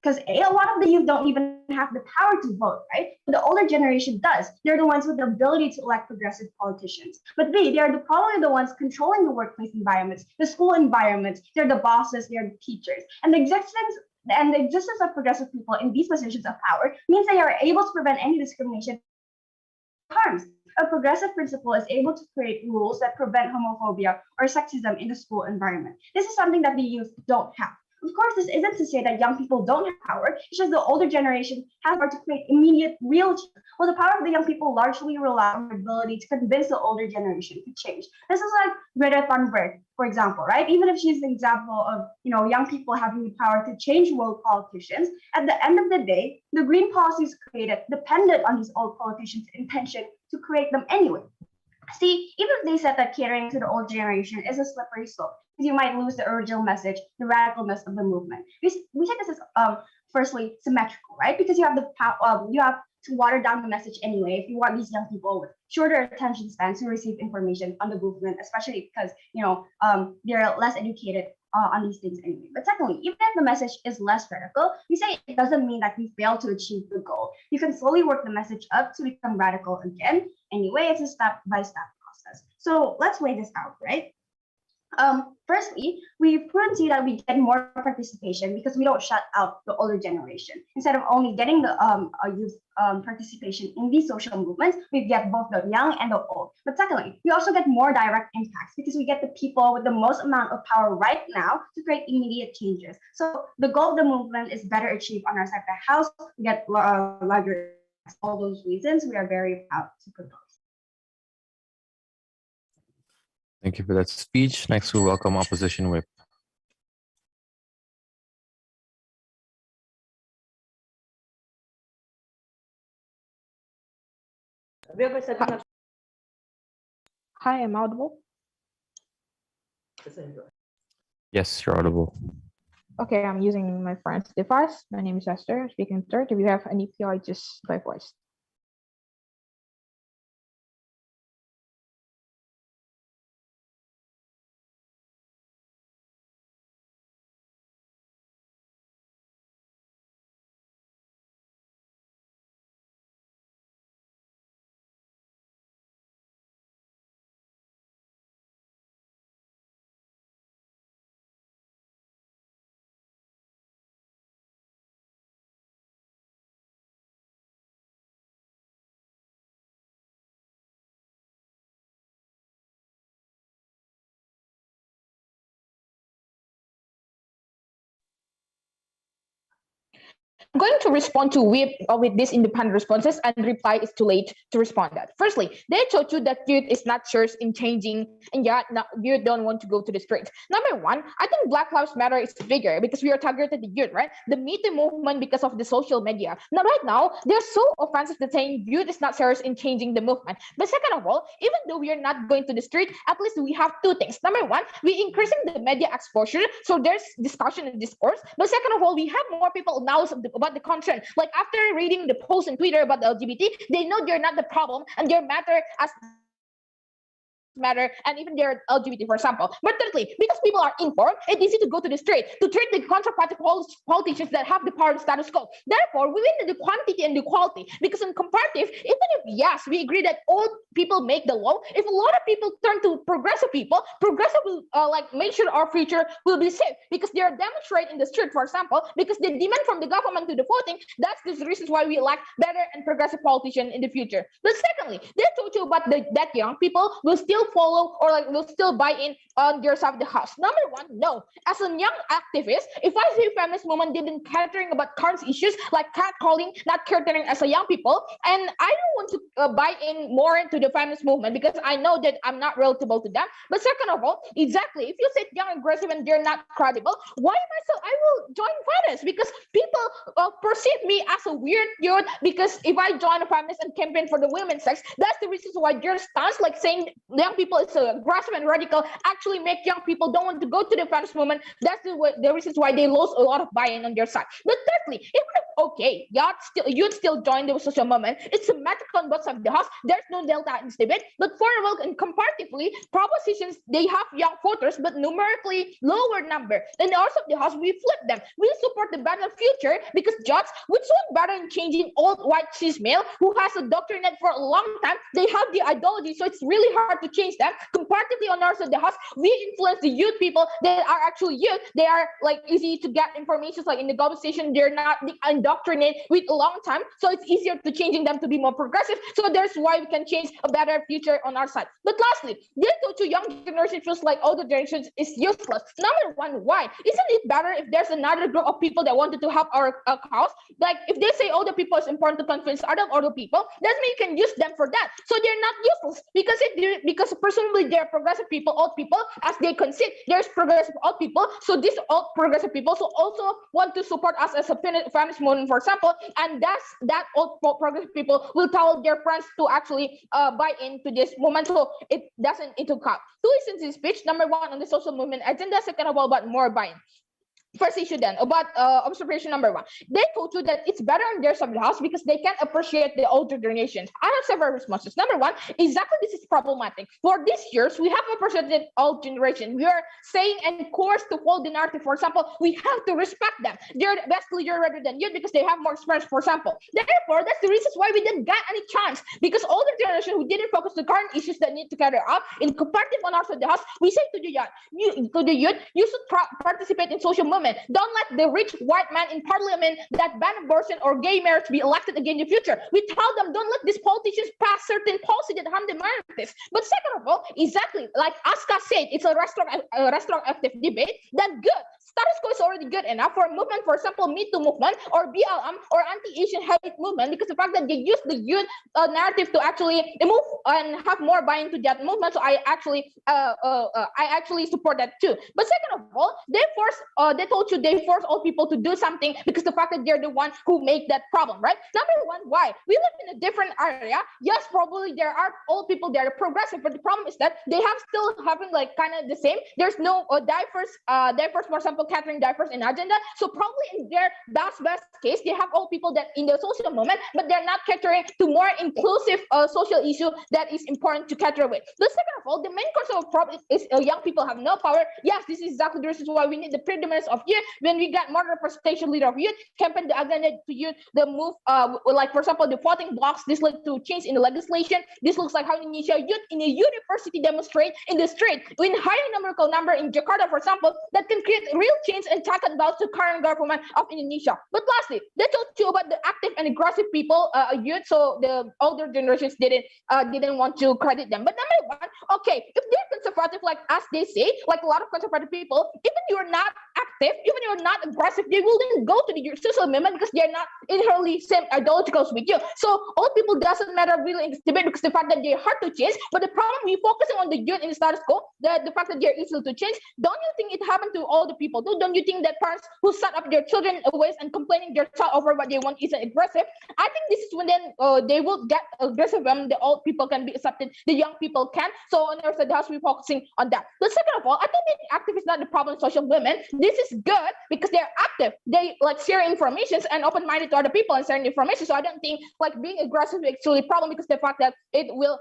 Because a lot of the youth don't even have the power to vote, right? But the older generation does. They're the ones with the ability to elect progressive politicians. But they are probably the ones controlling the workplace environments, the school environments. They're the bosses, they're the teachers. And the existence of progressive people in these positions of power means they are able to prevent any discrimination harms. A progressive principle is able to create rules that prevent homophobia or sexism in the school environment. This is something that the youth don't have. Of course, this isn't to say that young people don't have power. It's just the older generation has power to create immediate, real change. Well, the power of the young people largely rely on their ability to convince the older generation to change. This is like Greta Thunberg, for example, right? Even if she's an example of young people having the power to change world politicians, at the end of the day, the green policies created depended on these old politicians' intention to create them anyway. See, even if they said that catering to the old generation is a slippery slope, because you might lose the original message, the radicalness of the movement. We say this is firstly symmetrical, right? Because you have you have to water down the message anyway if you want these young people with shorter attention spans to receive information on the movement, especially because they're less educated on these things anyway. But secondly, even if the message is less radical, we say it doesn't mean that we fail to achieve the goal. You can slowly work the message up to become radical again. Anyway, it's a step-by-step process. So let's weigh this out, right? Firstly, we've proven to see that we get more participation because we don't shut out the older generation. Instead of only getting the youth participation in these social movements, we get both the young and the old. But secondly, we also get more direct impacts because we get the people with the most amount of power right now to create immediate changes. So the goal of the movement is better achieved on our side of the house. We get larger. All those reasons, we are very proud to propose. Thank you for that speech. Next, we welcome Opposition Whip. Hi, I'm audible. Yes, you're audible. Okay, I'm using my friend's device. My name is Esther. I'm speaking third. If you have any PI, just by voice. I'm going to respond to WIP with these independent responses, and reply is too late to respond that. Firstly, they told you that youth is not sure in changing, and yet youth don't want to go to the street. Number one, I think Black Lives Matter is bigger because we are targeted the youth, right? The Me Too movement because of the social media. Now, right now, they're so offensive that saying youth is not serious in changing the movement. But second of all, even though we are not going to the street, at least we have two things. Number one, we increasing the media exposure, so there's discussion and discourse. But second of all, we have more people now about the concern. Like after reading the post on Twitter about the LGBT, they know they're not the problem and their matter as Matter, and even they're LGBT, for example. But thirdly, because people are informed, it's easy to go to the street to treat the conservative politicians that have the power and status quo. Therefore, we win the quantity and the quality, because in comparative, even if yes, we agree that old people make the law, if a lot of people turn to progressive people, progressive will like make sure our future will be safe, because they are demonstrating in the street, for example, because they demand from the government to the voting. That's the reasons why we elect better and progressive politicians in the future. But secondly, they told you about that young people will still follow or like will still buy in on their side of the house. Number one, no. As a young activist, if I say feminist movement didn't caring about current issues like catcalling, not catering as a young people, and I don't want to buy in more into the feminist movement because I know that I'm not relatable to them. But second of all, exactly, if you say young aggressive and they're not credible, why myself? I will join feminists because people perceive me as a weird youth, because if I join a feminist and campaign for the women's sex, that's the reason why their stance, like saying young people is aggressive and radical, actually make young people don't want to go to the feminist movement. That's the reasons why they lost a lot of buy-in on their side. But thirdly, even if okay, you'd still join the social movement, it's symmetrical on both sides of the house. There's no delta in this debate. But for and comparatively, propositions they have young voters, but numerically lower number. Then the rest of the house, we flip them. We support the better future because judge which one better in changing old white cis male who has a doctorate for a long time. They have the ideology, so it's really hard to change them. Comparatively on our side of the house, we influence the youth people that are actually youth. They are like easy to get information, like in the government station, they're not indoctrinated with a long time, so it's easier to changing them to be more progressive. So that's why we can change a better future on our side. But lastly, they go to young generation feels like older generations is useless. Number one, why? Isn't it better if there's another group of people that wanted to help our cause? Like if they say older people is important to convince other older people, that means you can use them for that. So they're not useless because presumably they're progressive people, old people, as they concede there's progressive old people. So these old progressive people so also want to support us as a feminist movement, for example, and that old progressive people will tell their friends to actually buy into this movement. So it doesn't into count. Two is in speech. Number one on the social movement agenda. Second of all, about more buying. First issue then about observation number one. They told you that it's better on their side of the house because they can appreciate the older generations. I have several responses. Number one, exactly this is problematic. For these years, we have appreciated old generation. We are saying and coerced to hold the narrative. For example, we have to respect them. They're the best leader rather than you because they have more experience, for example. Therefore, that's the reasons why we didn't get any chance, because older generation who didn't focus the current issues that need to carry out in comparative on our side of the house, we say to the youth, you should participate in social movement. Don't let the rich white man in parliament that ban abortion or gay marriage be elected again in the future. We tell them, don't let these politicians pass certain policy that harm the minorities. But second of all, exactly like Aska said, it's a retroactive debate. That's good. Status quo is already good enough for a movement, for example, Me Too movement or BLM or anti-Asian hate movement, because the fact that they use the youth narrative to actually move and have more buy-in to that movement. So I actually support that too. But second of all, they force all people to do something because the fact that they're the one who make that problem, right? Number one, why? We live in a different area. Yes, probably there are old people that are progressive, but the problem is that they have still having like kind of the same. There's no diverse, for example, catering diverse in agenda. So probably in their best case, they have old people that in the social movement, but they're not catering to more inclusive social issue that is important to cater with. The second of all, the main cause of problem is young people have no power. Yes, this is exactly the reason why we need the predominance of youth. When we get more representation leader of youth, campaign the agenda to youth, the move, like for example, the voting blocks, this led to change in the legislation. This looks like how Indonesia youth in a university demonstrate in the street in higher numerical number in Jakarta, for example, that can create real change and talk about the current government of Indonesia. But lastly, they told you about the active and aggressive people, youth, so the older generations didn't want to credit them. But number one, okay, if they're conservative like as they say, like a lot of conservative people, even you're not active, even you're not aggressive, they wouldn't go to the social movement because they're not inherently same ideologicals with you. So old people doesn't matter really in this debate because the fact that they're hard to change. But the problem we focusing on the youth in the status quo, the fact that they're easy to change. Don't you think it happened to all the people? Don't you think that parents who set up their children ways and complaining their child over what they want isn't aggressive? I think this is when then they will get aggressive when the old people can be accepted, the young people can. So on our side, we're focusing on that. But second of all, I think being active is not the problem in social women. This is good because they're active. They like share information and open-minded to other people and sharing information. So I don't think like being aggressive is actually a problem because the fact that it will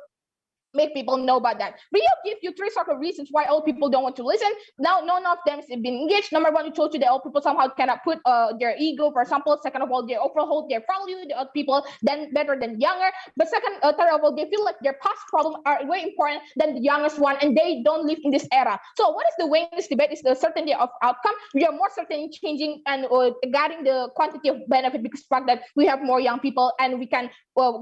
make people know about that. Rio give you 3 sort of reasons why old people don't want to listen. Now, none of them has been engaged. Number one, we told you that old people somehow cannot put their ego, for example. Second of all, they overhold their value, the old people, then better than younger. But third of all, they feel like their past problems are way important than the youngest one, and they don't live in this era. So what is the way in this debate is the certainty of outcome. We are more certain in changing and getting the quantity of benefit because of the fact that we have more young people and we can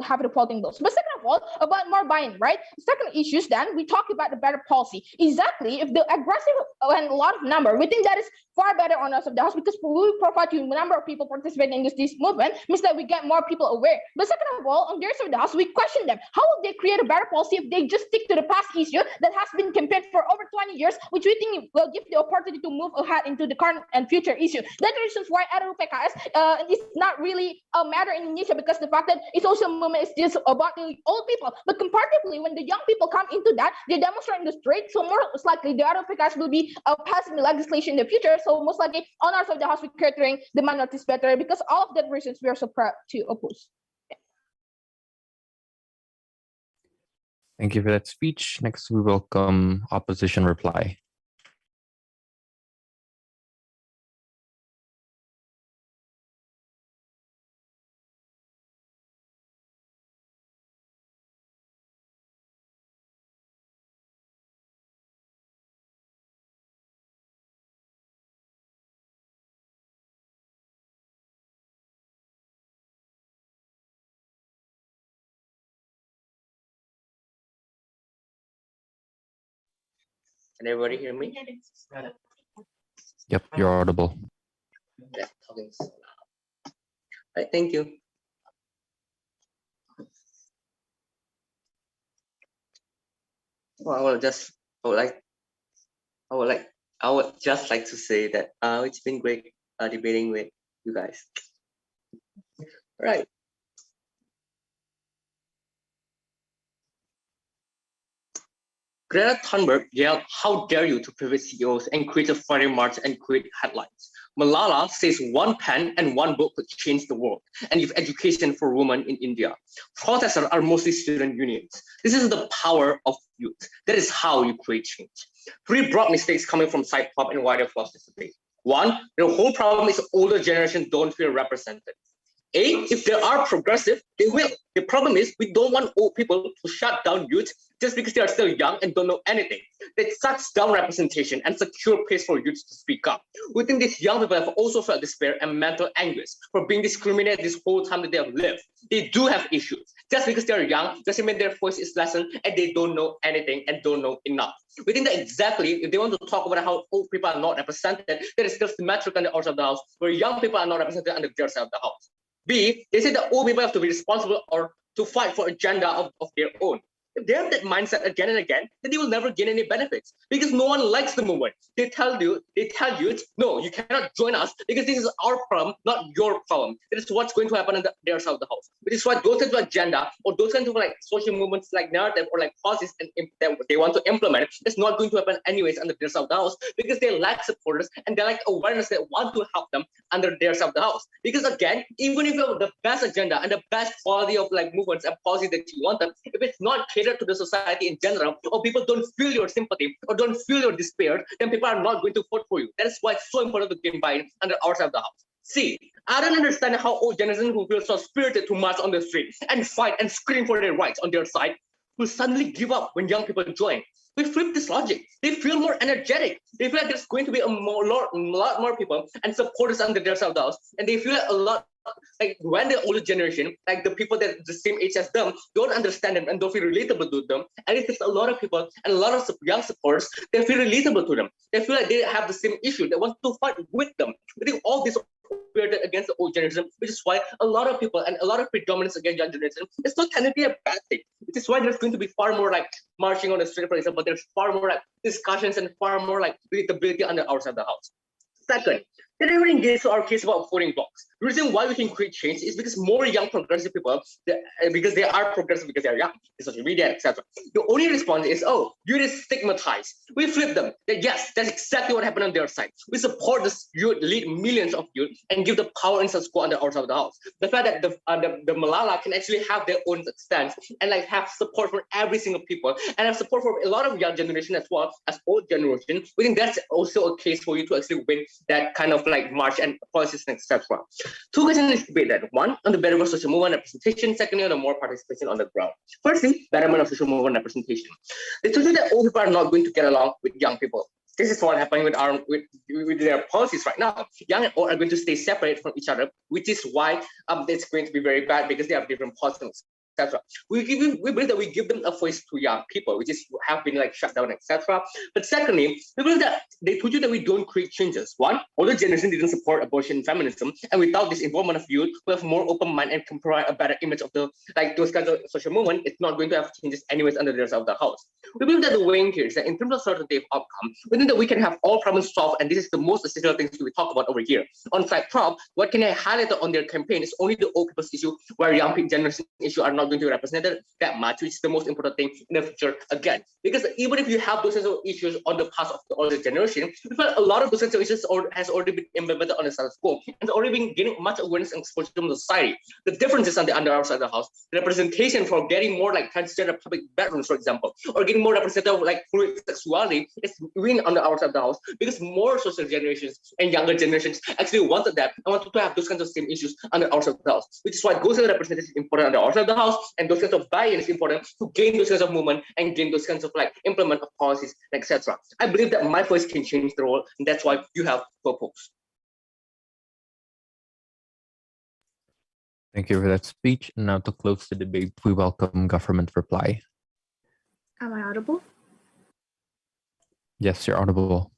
have the voting those. But second of all, about more buying, right? Second issues, then we talk about the better policy. Exactly, if the aggressive and a lot of number, we think that is far better on us of the house because we provide you a number of people participating in this movement, means that we get more people aware. But second of all, on their side of the house, we question them. How will they create a better policy if they just stick to the past issue that has been campaigned for over 20 years, which we think will give the opportunity to move ahead into the current and future issue? That's the reasons why RUU PKS is not really a matter in Indonesia, because the fact that it's also a movement is just about the old people. But comparatively, when the young people come into that, they demonstrate in the street. So most likely the RUU PKS will be passing the legislation in the future. So most likely on our side of the house, we're catering the minorities better, because all of that reasons we are so proud to oppose. Thank you for that speech. Next, we welcome opposition reply. Can everybody hear me? Yep, you're audible. Yeah, talking so loud. Right, thank you. Well, I would just like to say that it's been great debating with you guys. Right. Greta Thunberg yelled, "How dare you," to private CEOs and create a Friday march and create headlines. Malala says one pen and one book could change the world and give education for women in India. Protesters are mostly student unions. This is the power of youth. That is how you create change. 3 broad mistakes coming from side pop and wider philosophy debate. 1, the whole problem is older generation don't feel represented. If they are progressive, they will. The problem is we don't want old people to shut down youth just because they are still young and don't know anything. That shuts down representation and secure place for youth to speak up. We think these young people have also felt despair and mental anguish for being discriminated this whole time that they have lived. They do have issues. Just because they are young doesn't mean their voice is lessened and they don't know anything and don't know enough. We think that exactly if they want to talk about how old people are not represented, that is still symmetrical on the outside of the house, where young people are not represented on the other side of the house. B, they say that old people have to be responsible or to fight for agenda of their own. If they have that mindset again and again, then they will never gain any benefits because no one likes the movement. They tell you, no, you cannot join us because this is our problem, not your problem. That is what's going to happen on their side of the house. Which is why those kinds of agenda or those kinds of like social movements, like narrative or like policies that they want to implement, it's not going to happen anyways under their side of the house because they lack supporters and they lack awareness that want to help them under their side of the house. Because again, even if you have the best agenda and the best quality of like movements and policies that you want them, if it's not to the society in general, or people don't feel your sympathy or don't feel your despair, then people are not going to vote for you. That is why it's so important to get invited under our side of the house. See, I don't understand how old generation who feel so spirited to march on the street and fight and scream for their rights on their side will suddenly give up when young people join. We flip this logic. They feel more energetic. They feel like there's going to be a lot more people and supporters under their side of the house, and they feel like a lot like when the older generation, like the people that the same age as them, don't understand them and don't feel relatable to them. And it takes a lot of people and a lot of young supporters, they feel relatable to them. They feel like they have the same issue. They want to fight with them. We think all this against the old generation, which is why a lot of people and a lot of predominance against young generation, it's not technically a bad thing. Which is why there's going to be far more like marching on the street, for example. There's far more like discussions and far more like readability under our side of the house. Second, Then everything gets to our case about voting blocks. The reason why we can create change is because more young progressive people, because they are progressive because they are young, social media, etc. The only response is, oh, you're just stigmatized. We flip them. Yes, that's exactly what happened on their side. We support this youth, lead millions of youth, and give the power and squad on the outside of the house. The fact that the Malala can actually have their own stance and like have support from every single people and have support from a lot of young generation as well as old generation. We think that's also a case for you to actually win that kind of like march and policies and etc. Two questions in this debate then. One, on the betterment of social movement representation. Secondly, on the more participation on the ground. Firstly, betterment of social movement representation. They told you that old people are not going to get along with young people. This is what happening with their policies right now. Young and old are going to stay separate from each other, which is why it's going to be very bad because they have different policies, etc. We believe that we give them a voice to young people, which is have been like shut down, etc. But secondly, we believe that they told you that we don't create changes. One, older generation didn't support abortion and feminism, and without this involvement of youth, who have more open mind and can provide a better image of the like those kinds of social movement, it's not going to have changes anyways under the rest of the house. We believe that the way in here is that in terms of certainty of outcome, we think that we can have all problems solved, and this is the most essential things we talk about over here. On Flag Prop, what can I highlight on their campaign is only the old people's issue, where young people generation issue are not going to be represented that much, which is the most important thing in the future again. Because even if you have those kinds of issues on the past of the older generation, we felt a lot of those kinds of issues has already been implemented on the status quo and has already been gaining much awareness and exposure from the society. The difference is on the under outside of the house. The representation for getting more like transgender public bedrooms, for example, or getting more representative like fluid sexuality is really on the outside of the house because more social generations and younger generations actually wanted that and wanted to have those kinds of same issues on the outside of the house, which is why those kinds of representation is important on the outside of the house, and those kinds of buy-in is important to gain those kinds of movement and gain those kinds of like implement of policies, etc. I believe that my voice can change the role, and that's why you have purpose. Thank you for that speech. Now to close the debate, we welcome government reply. Am I audible? Yes, you're audible.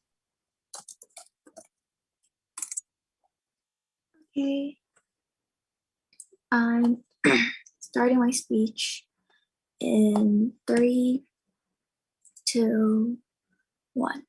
Okay. I'm starting my speech in 3, 2, 1.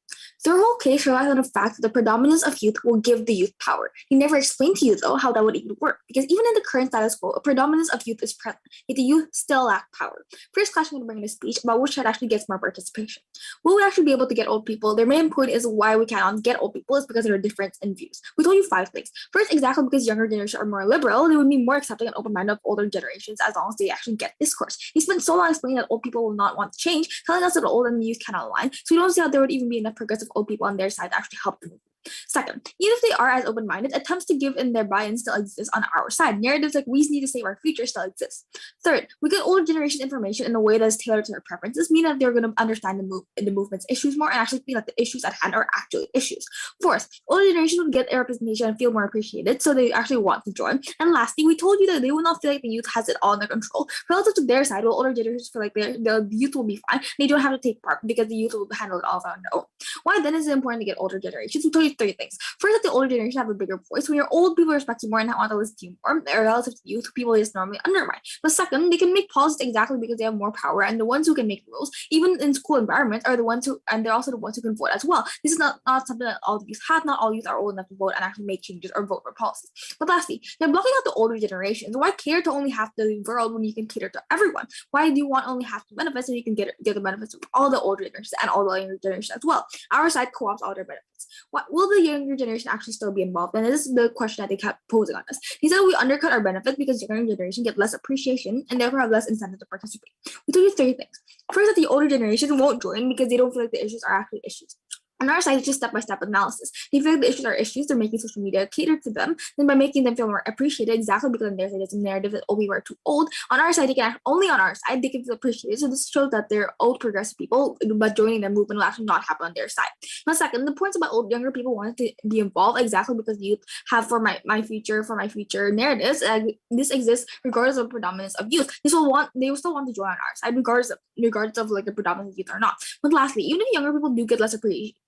The whole case relies on the fact that the predominance of youth will give the youth power. He never explained to you, though, how that would even work, because even in the current status quo, a predominance of youth is present, yet the youth still lack power. First question I'm going to bring in a speech about which side actually gets more participation. Will we actually be able to get old people? Their main point is why we cannot get old people is because there are difference in views. We told you 5 things. First, exactly because younger generations are more liberal, they would be more accepting and open-minded of older generations as long as they actually get discourse. He spent so long explaining that old people will not want to change, telling us that the old and the youth cannot align, so we don't see how there would even be enough progressive old people on their side to actually help them. Second, even if they are as open-minded, attempts to give in their buy-in still exist on our side. Narratives like we need to save our future still exist. Third, we get older generation information in a way that is tailored to their preferences, meaning that they're going to understand the movement's issues more and actually feel that the issues at hand are actually issues. Fourth, older generations would get a representation and feel more appreciated, so they actually want to join. And lastly, we told you that they will not feel like the youth has it all under control. Relative to their side, while older generations feel like the youth will be fine, they don't have to take part because the youth will handle it all on their own. Why then is it important to get older generations? We told you 3 things. First, that the older generation have a bigger voice. When you're old, people respect you more and want to listen to you more. They're relative to youth, people just normally undermine. But second, they can make policies exactly because they have more power, and the ones who can make rules, even in school environments, are the ones who, and they're also the ones who can vote as well. This is not something that all youth have. Not all youth are old enough to vote and actually make changes or vote for policies. But lastly, they're blocking out the older generations. Why cater to only half the world when you can cater to everyone? Why do you want only half the benefits when you can get the benefits of all the older generations and all the younger generations as well? Our side co-ops all their benefits. What will the younger generation actually still be involved? And this is the question that they kept posing on us. He said we undercut our benefits because the younger generation get less appreciation and therefore have less incentive to participate. We told you 3 things. First, that the older generation won't join because they don't feel like the issues are actually issues. On our side, it's just step-by-step analysis. They feel like the issues are issues, they're making social media cater to them, then by making them feel more appreciated, exactly because on their side, it's a narrative that, oh, we were too old. On our side, they can only on our side, they can feel appreciated. So this shows that they're old progressive people, but joining their movement will actually not happen on their side. Now, second, the points about younger people wanting to be involved, exactly because youth have for my future narratives, this exists regardless of predominance of youth. They will still want to join on our side, regardless of like the predominance of youth or not. But lastly, even if younger people do get less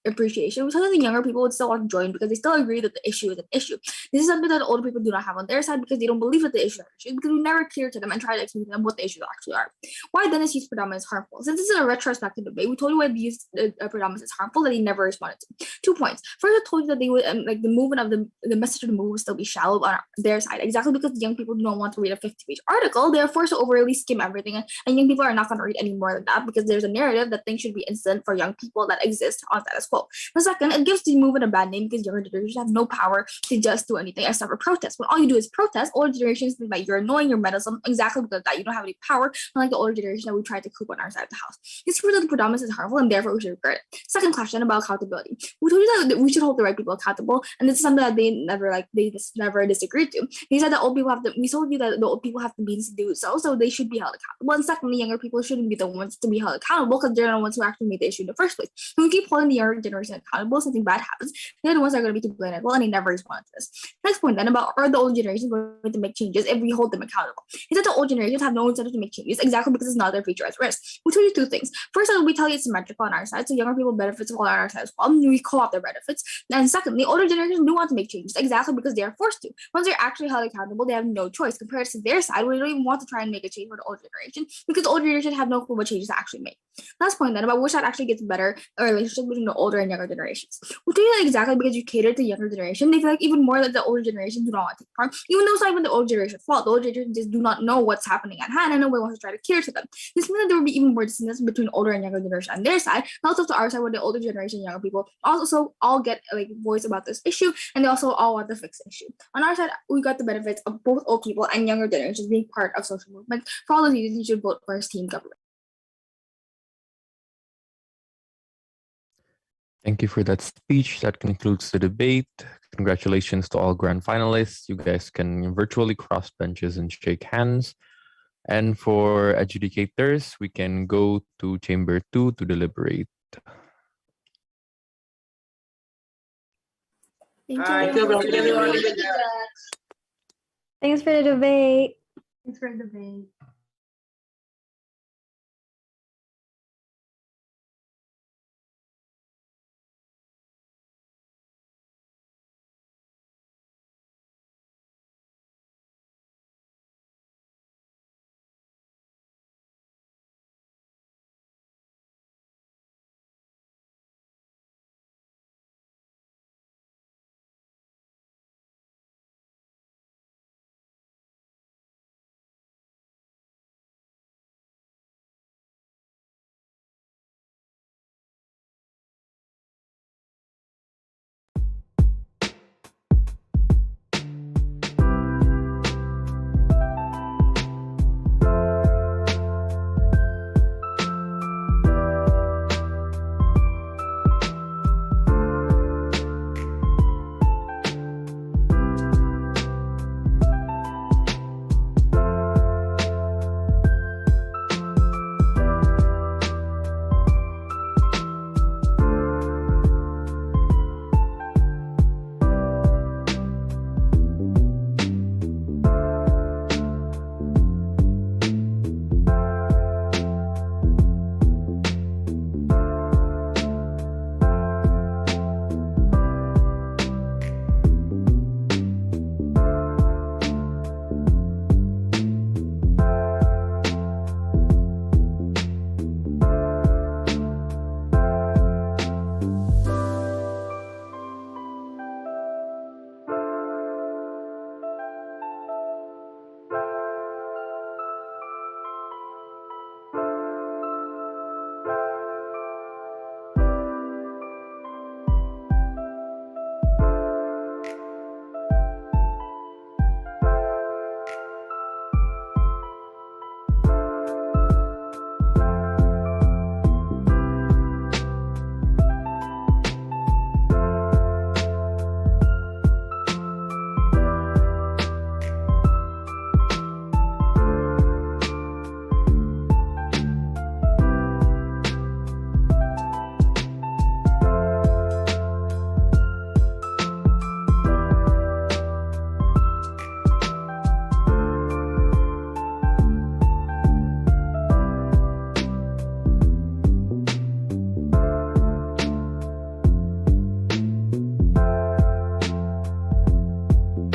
appreciation. We tell the younger people would still want to join because they still agree that the issue is an issue. This is something that older people do not have on their side because they don't believe that the issue is an issue, because we never clear to them and try to explain to them what the issues actually are. Why then is use predominance harmful? Since this is a retrospective debate, we told you why the use predominance is harmful, that he never responded to. 2 points. First, I told you that they would like the movement of the message of the movement would still be shallow on their side, exactly because the young people do not want to read a 50-page article. They are forced to overly skim everything, and young people are not going to read any more than that because there's a narrative that things should be instant for young people that exist on status quo. The second, it gives the movement a bad name because younger generations have no power to just do anything except for protest. When all you do is protest, older generations think that you're annoying, you're meddlesome, exactly because of that you don't have any power, unlike the older generation that we try to coop on our side of the house. This proves that the predominance is harmful and therefore we should regret it. Second question about accountability. We told you that we should hold the right people accountable, and this is something that they never disagreed to. They said that old people have to, we told you that the old people have the means to do so they should be held accountable. And secondly, younger people shouldn't be the ones to be held accountable because they're the ones who actually made the issue in the first place. When we keep holding the younger generation accountable, something bad happens, they're the ones that are going to be to blame as well, and they never respond to this. Next point then, about are the old generations going to make changes if we hold them accountable? Is that the old generations have no incentive to make changes, exactly because it's not their future at risk. We told you 2 things. First, we tell you it's symmetrical on our side, so younger people benefits all on our side as well. We co-opt their benefits. And secondly, older generations do want to make changes, exactly because they are forced to. Once they're actually held accountable, they have no choice compared to their side, where they don't even want to try and make a change for the older generation because the older generation have no clue what changes to actually make. Last point then, about which side actually gets better a relationship between the older and younger generations. We'll tell you that exactly because you cater to the younger generation, they feel like even more that the older generation do not want to take part, even though it's not even the older generation's fault. The older generation just do not know what's happening at hand and nobody wants to try to cater to them. This means that there will be even more distance between older and younger generation on their side, and also to our side where the older generation and younger people also all get like voice about this issue, and they also all want to fix the issue. On our side, we got the benefits of both old people and younger generations being part of social movements. For all those reasons, you should vote for team government. Thank you for that speech. That concludes the debate. Congratulations to all grand finalists. You guys can virtually cross benches and shake hands. And for adjudicators, we can go to chamber 2 to deliberate. Thank you. Thanks for the debate. Thanks for the debate.